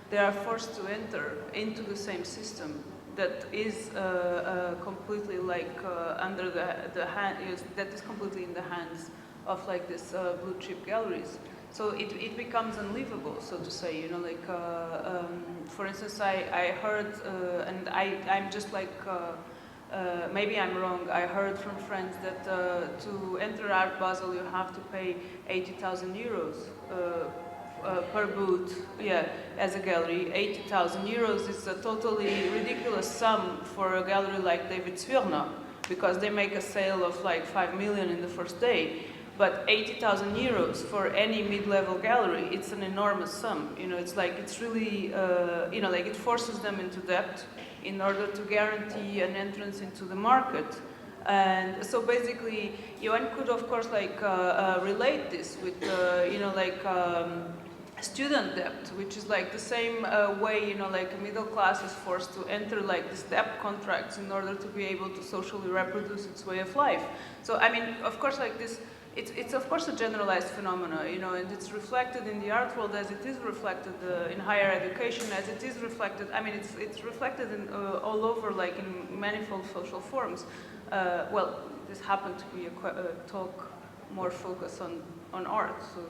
they are forced to enter into the same system that is completely like under the hand, that is completely in the hands of like this blue chip galleries. So it becomes unlivable, so to say, you know, like, for instance, I heard, and I'm just like, maybe I'm wrong, I heard from friends that to enter Art Basel you have to pay 80,000 euros per booth, yeah, as a gallery. 80,000 euros is a totally ridiculous sum for a gallery like David Zwirner, because they make a sale of like 5 million in the first day. But 80,000 euros for any mid-level gallery, it's an enormous sum. You know, it's like, it's really, you know, like it forces them into debt in order to guarantee an entrance into the market. And so basically, one could of course like relate this with, you know, like student debt, which is like the same way, you know, like a middle class is forced to enter like these debt contracts in order to be able to socially reproduce its way of life. So I mean, of course, like this, it's of course a generalized phenomena, you know, and it's reflected in the art world as it is reflected in higher education, as it is reflected, I mean, it's reflected in, all over, like in manifold social forms. Well, this happened to be a talk more focused on art, so,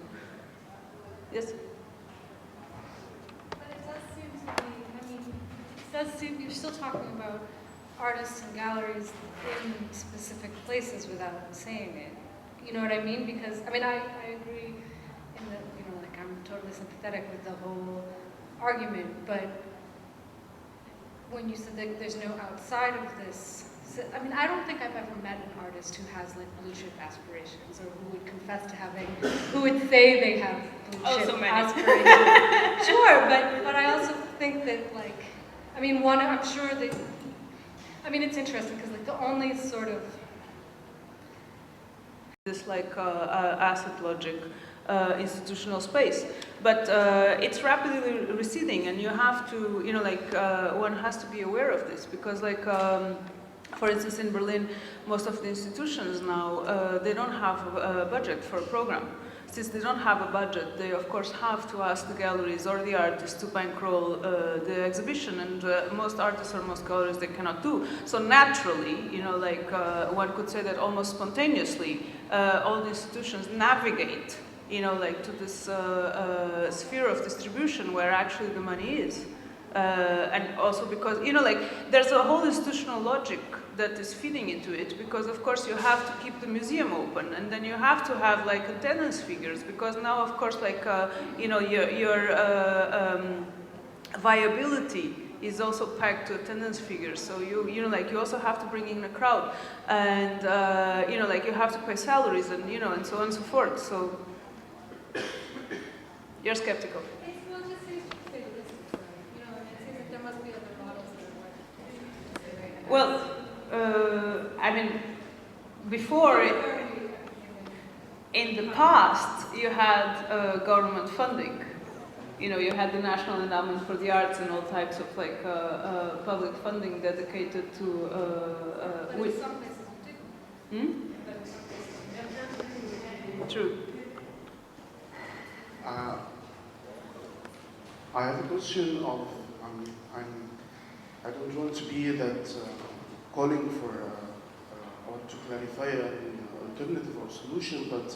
yes? But it does seem to be, I mean, it does seem, you're still talking about artists and galleries in specific places without saying it. You know what I mean? Because, I mean, I agree in that, you know, like I'm totally sympathetic with the whole argument, but when you said that there's no outside of this, I mean, I don't think I've ever met an artist who has like blue chip aspirations, or who would confess to having, who would say they have blue chip aspirations. Sure, but I also think that like, I mean, I'm sure that, I mean, it's interesting because like the only sort of this like asset logic institutional space, but it's rapidly receding, and you have to, you know, like one has to be aware of this, because like for instance in Berlin, most of the institutions now they don't have a budget for a program. Since they don't have a budget, they of course have to ask the galleries or the artists to bankroll the exhibition, and most artists or most galleries they cannot do. So naturally, you know, like one could say that almost spontaneously, all the institutions navigate, you know, like to this sphere of distribution where actually the money is. And also because, you know, like there's a whole institutional logic that is feeding into it, because of course you have to keep the museum open, and then you have to have like attendance figures, because now of course like you know, your viability is also pegged to attendance figures. So you know, like you also have to bring in a crowd, and you know, like you have to pay salaries, and you know, and so on and so forth. So you're skeptical. Well, it just seems fatalistic, right? You know, it seems like there must be other models that work. Well, I mean, before, in the past, you had government funding. You know, you had the National Endowment for the Arts and all types of like public funding dedicated to. But in some places you didn't. True. I have a question of, I don't want to be that calling for or to clarify an alternative or solution, but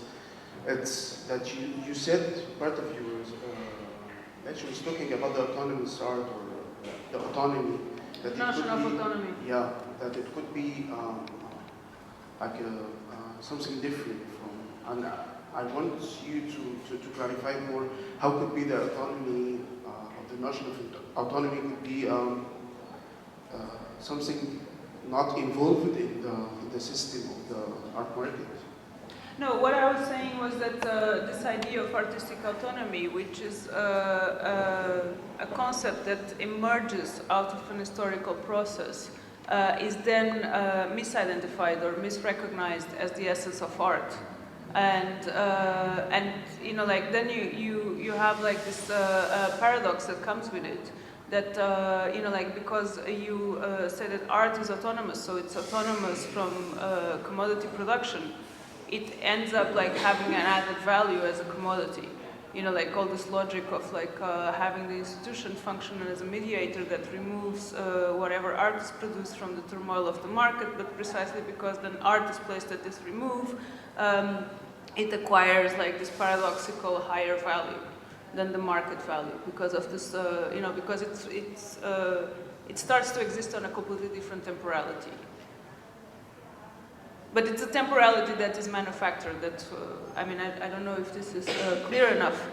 it's that you said part of your lecture was talking about the autonomous art or the autonomy. That it Notion could of be, autonomy. Yeah, that it could be like something different from, and I want you to clarify more how could be the autonomy, of the notion of autonomy could be something not involved in the system of the art market. No, what I was saying was that this idea of artistic autonomy, which is a concept that emerges out of an historical process, is then misidentified or misrecognized as the essence of art. And you know, like then you have like this paradox that comes with it. That you know, like because you say that art is autonomous, so it's autonomous from commodity production. It ends up like having an added value as a commodity. You know, like all this logic of like having the institution function as a mediator that removes whatever art is produced from the turmoil of the market, but precisely because then art is placed at this remove, it acquires like this paradoxical higher value than the market value because of this, you know, because it starts to exist on a completely different temporality. But it's a temporality that is manufactured. That I mean, I don't know if this is clear enough.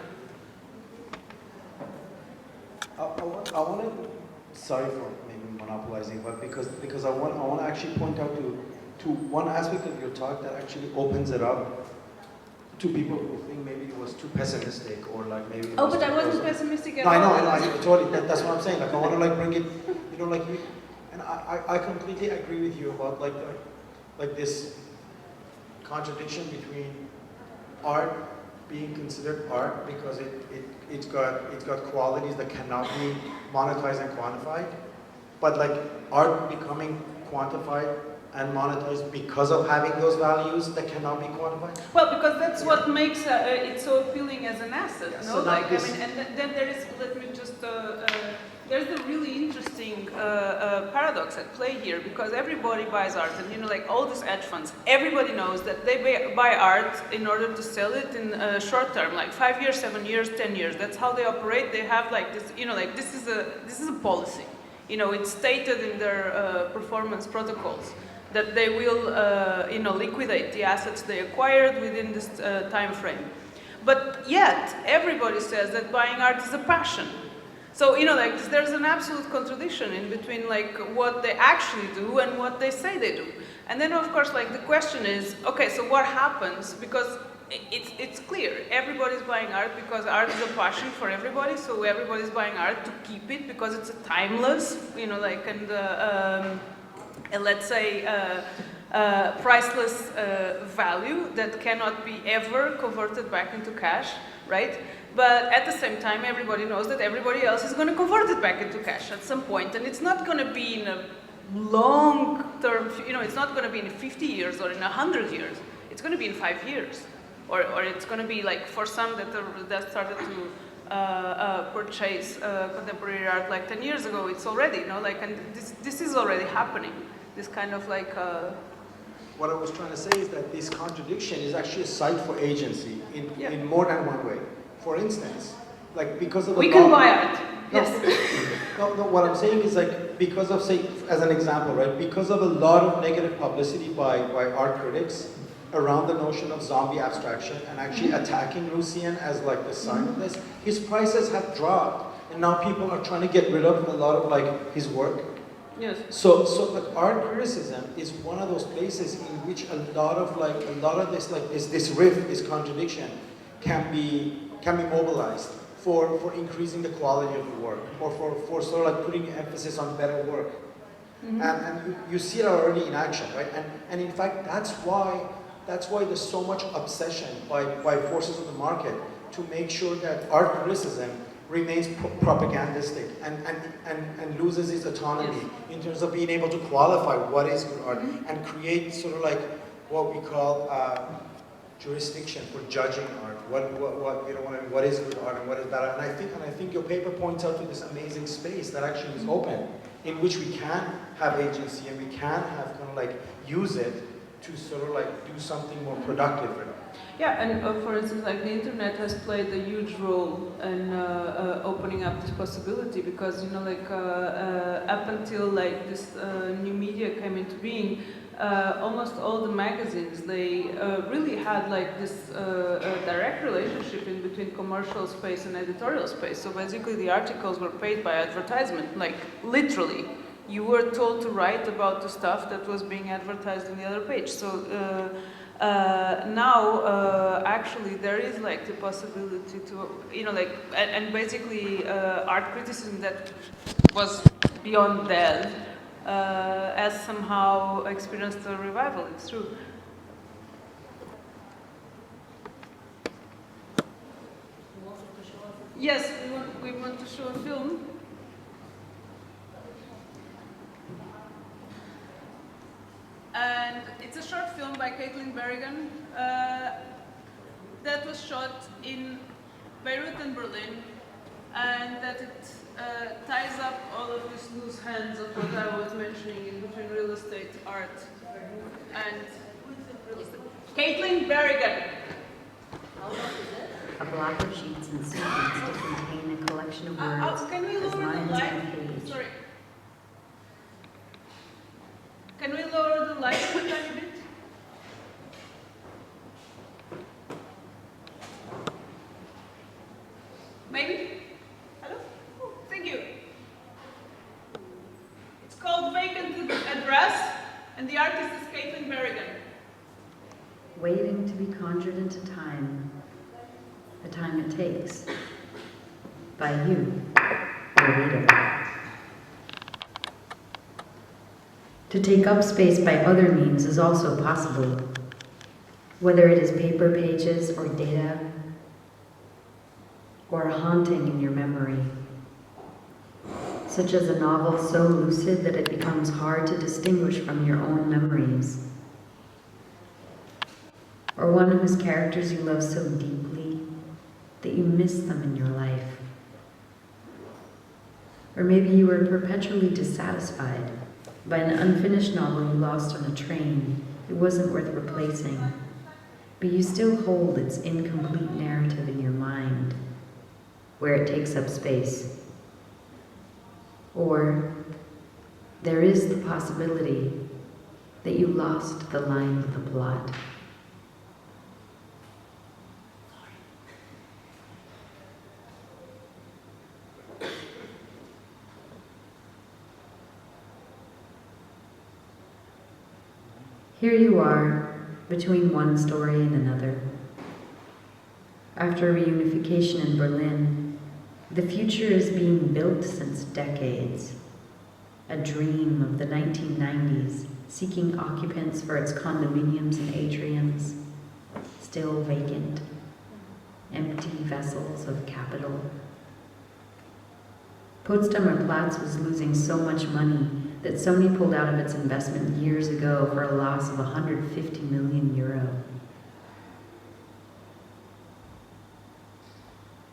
I want to, sorry for maybe monopolizing, but because I want to actually point out to one aspect of your talk that actually opens it up to people who think maybe it was too pessimistic or like maybe. Oh, but I wasn't pessimistic at all. No, all. I know, totally. That's what I'm saying. Like I want to like bring it, you know, like and I completely agree with you about like this contradiction between art being considered art because it's got qualities that cannot be monetized and quantified, but like art becoming quantified and monetized because of having those values that cannot be quantified. Well, because that's what makes it so appealing as an asset, Yeah, no? so Like, this, I mean, and then there is, let me just, there's a really interesting paradox at play here because everybody buys art and, you know, like all these hedge funds, everybody knows that they buy art in order to sell it in short term, like 5 years, 7 years, 10 years. That's how they operate. They have like this, you know, like this is a policy. You know, it's stated in their performance protocols that they will, you know, liquidate the assets they acquired within this time frame. But yet, everybody says that buying art is a passion. So, you know, like, there's an absolute contradiction in between, like, what they actually do and what they say they do. And then, of course, like, the question is, okay, so what happens? Because it's clear, everybody's buying art because art is a passion for everybody, so everybody's buying art to keep it because it's a timeless, you know, like, and let's say, priceless value that cannot be ever converted back into cash, right? But at the same time, everybody knows that everybody else is going to convert it back into cash at some point, and it's not going to be in a long term, you know, it's not going to be in 50 years or in 100 years. It's going to be in 5 years, or it's going to be like for some that started to purchase contemporary art like 10 years ago. It's already, you know, like, and this is already happening. This kind of like. What I was trying to say is that this contradiction is actually a site for agency in more than one way. For instance, like because of the we can buy art. Yes. No, what I'm saying is like because of, say, as an example, right? Because of a lot of negative publicity by art critics around the notion of zombie abstraction and actually attacking Lucian as like the sign of this, his prices have dropped, and now people are trying to get rid of a lot of like his work. Yes. So like art criticism is one of those places in which a lot of this rift, this contradiction, can be mobilized for increasing the quality of the work, or for sort of like putting emphasis on better work. Mm-hmm. And you see it already in action, right? And in fact, that's why there's so much obsession by forces of the market to make sure that art criticism remains propagandistic and loses its autonomy in terms of being able to qualify what is good art and create sort of like what we call jurisdiction for judging art. What is good art and what is bad art. And I think your paper points out to this amazing space that actually is open, in which we can have agency and we can have kind of like use it to sort of like do something more productive for them. Yeah, and for instance, like the internet has played a huge role in opening up this possibility because, you know, like up until like this new media came into being, almost all the magazines, they really had like this direct relationship in between commercial space and editorial space. So basically the articles were paid by advertisement, like literally. You were told to write about the stuff that was being advertised on the other page. So now, actually, there is like the possibility to, you know, like, and basically art criticism that was beyond that has somehow experienced a revival. It's true. Yes, we want to show a film. And it's a short film by Caitlin Berrigan that was shot in Beirut and Berlin, and that it ties up all of these loose hands of what I was mentioning in between real estate, art, and real estate. Caitlin Berrigan. A block of sheets and statements to contain a collection of words Can we as lower the lines light? on a page. Sorry. Can we lower the light a tiny bit? Maybe? Hello? Oh, thank you. It's called Vacant Address, and the artist is Caitlin Berrigan. Waiting to be conjured into time, the time it takes, by you, the reader. To take up space by other means is also possible, whether it is paper pages or data, or a haunting in your memory, such as a novel so lucid that it becomes hard to distinguish from your own memories, or one whose characters you love so deeply that you miss them in your life. Or maybe you were perpetually dissatisfied by an unfinished novel you lost on a train. It wasn't worth replacing, but you still hold its incomplete narrative in your mind, where it takes up space. Or there is the possibility that you lost the line of the plot. Here you are, between one story and another. After reunification in Berlin, the future is being built since decades. A dream of the 1990s, seeking occupants for its condominiums and atriums, still vacant, empty vessels of capital. Potsdamer Platz was losing so much money that Sony pulled out of its investment years ago for a loss of 150 million euro.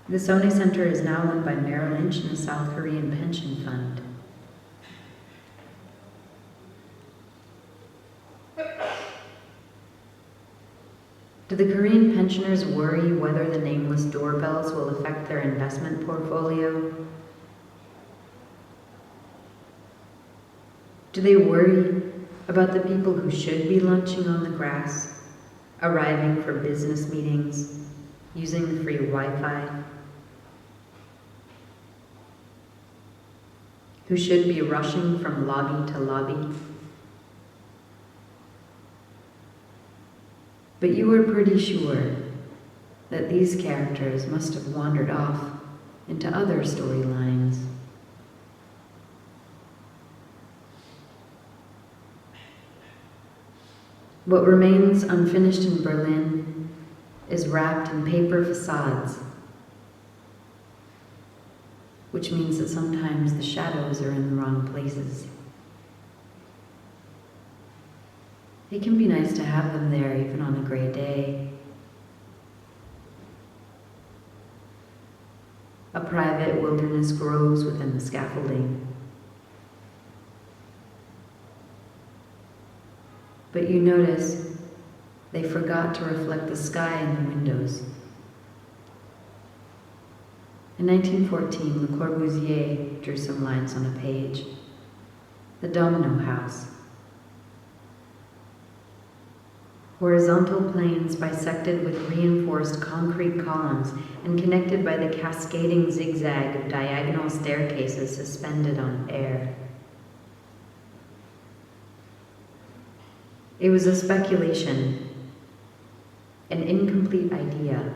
The Sony Center is now owned by Merrill Lynch and a South Korean pension fund. Do the Korean pensioners worry whether the nameless doorbells will affect their investment portfolio? Do they worry about the people who should be lunching on the grass, arriving for business meetings, using the free Wi-Fi? Who should be rushing from lobby to lobby? But you were pretty sure that these characters must have wandered off into other storylines. What remains unfinished in Berlin is wrapped in paper facades, which means that sometimes the shadows are in the wrong places. It can be nice to have them there even on a gray day. A private wilderness grows within the scaffolding. But you notice they forgot to reflect the sky in the windows. In 1914, Le Corbusier drew some lines on a page. The Domino House. Horizontal planes bisected with reinforced concrete columns and connected by the cascading zigzag of diagonal staircases suspended on air. It was a speculation, an incomplete idea,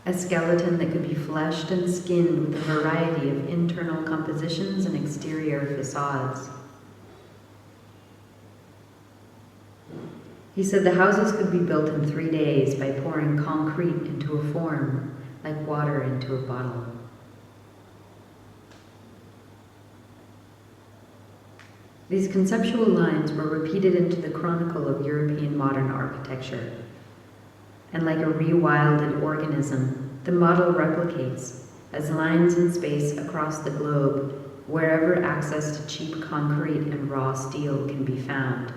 a skeleton that could be fleshed and skinned with a variety of internal compositions and exterior facades. He said the houses could be built in 3 days by pouring concrete into a form, like water into a bottle. These conceptual lines were repeated into the Chronicle of European modern architecture. And like a rewilded organism, the model replicates as lines in space across the globe, wherever access to cheap concrete and raw steel can be found.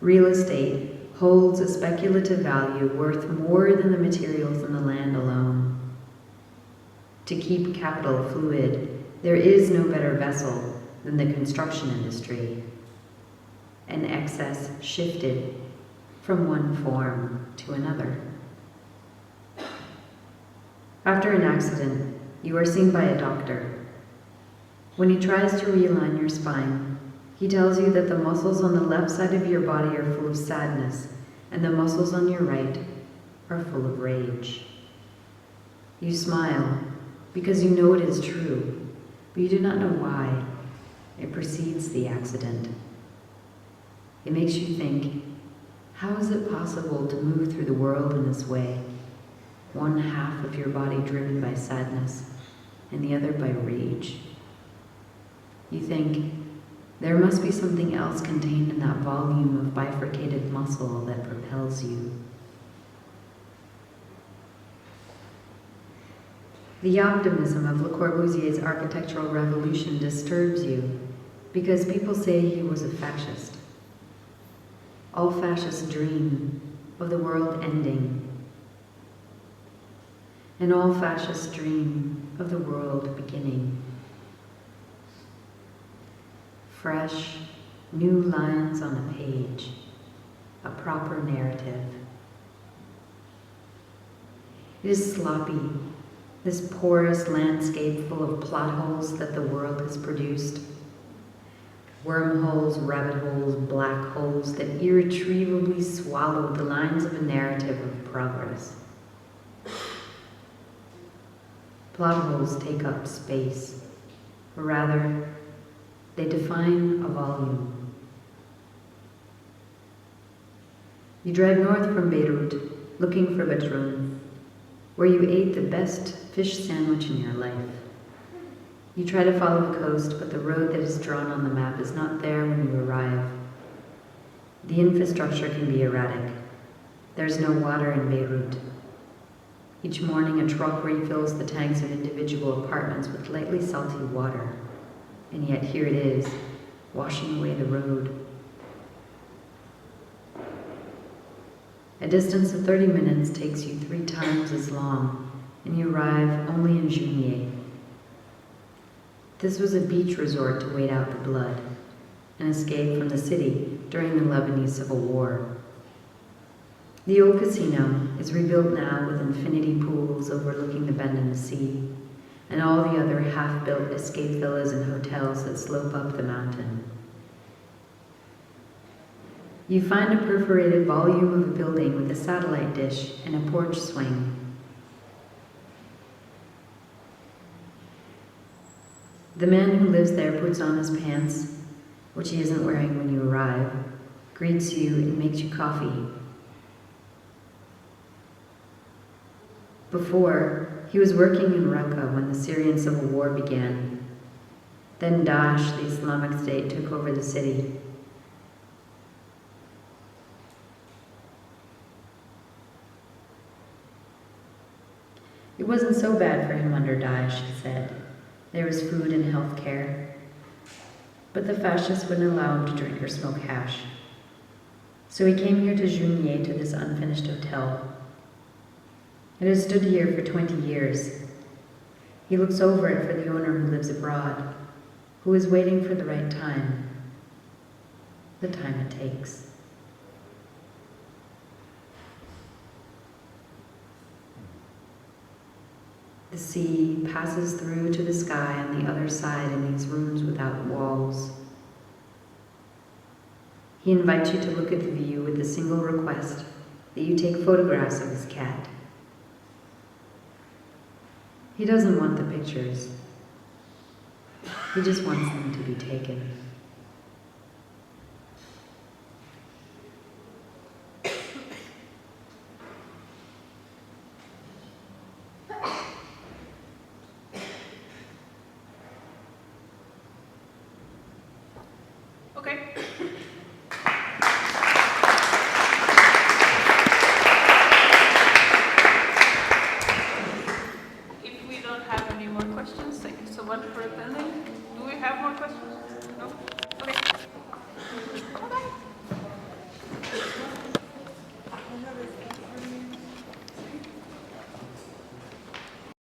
Real estate holds a speculative value worth more than the materials in the land alone. To keep capital fluid, there is no better vessel than the construction industry. And excess shifted from one form to another. After an accident, you are seen by a doctor. When he tries to realign your spine, he tells you that the muscles on the left side of your body are full of sadness, and the muscles on your right are full of rage. You smile because you know it is true, but you do not know why. It precedes the accident. It makes you think, how is it possible to move through the world in this way? One half of your body driven by sadness, and the other by rage. You think, there must be something else contained in that volume of bifurcated muscle that propels you. The optimism of Le Corbusier's architectural revolution disturbs you because people say he was a fascist. All fascists dream of the world ending, and all fascists dream of the world beginning. Fresh, new lines on a page, a proper narrative. It is sloppy, this porous landscape full of plot holes that the world has produced. Wormholes, rabbit holes, black holes that irretrievably swallow the lines of a narrative of progress. Plot holes take up space, or rather, they define a volume. You drive north from Beirut, looking for Betroun, where you ate the best fish sandwich in your life. You try to follow the coast, but the road that is drawn on the map is not there when you arrive. The infrastructure can be erratic. There's no water in Beirut. Each morning, a truck refills the tanks of individual apartments with lightly salty water. And yet here it is, washing away the road. A distance of 30 minutes takes you 3 times as long, and you arrive only in Junier. This was a beach resort to wait out the blood, an escape from the city during the Lebanese Civil War. The old casino is rebuilt now with infinity pools overlooking the bend in the sea, and all the other half-built escape villas and hotels that slope up the mountain. You find a perforated volume of a building with a satellite dish and a porch swing. The man who lives there puts on his pants, which he isn't wearing when you arrive, greets you and makes you coffee. Before, he was working in Raqqa when the Syrian civil war began. Then Daesh, the Islamic State, took over the city. It wasn't so bad for him under Daesh, he said. There was food and health care. But the fascists wouldn't allow him to drink or smoke hash. So he came here to Junier, to this unfinished hotel. It has stood here for 20 years. He looks over it for the owner who lives abroad, who is waiting for the right time, the time it takes. The sea passes through to the sky on the other side in these rooms without walls. He invites you to look at the view with the single request that you take photographs of his cat. He doesn't want the pictures. He just wants them to be taken. Okay. If we don't have any more questions, thank you so much for attending. Do we have more questions? No? Okay. Bye-bye.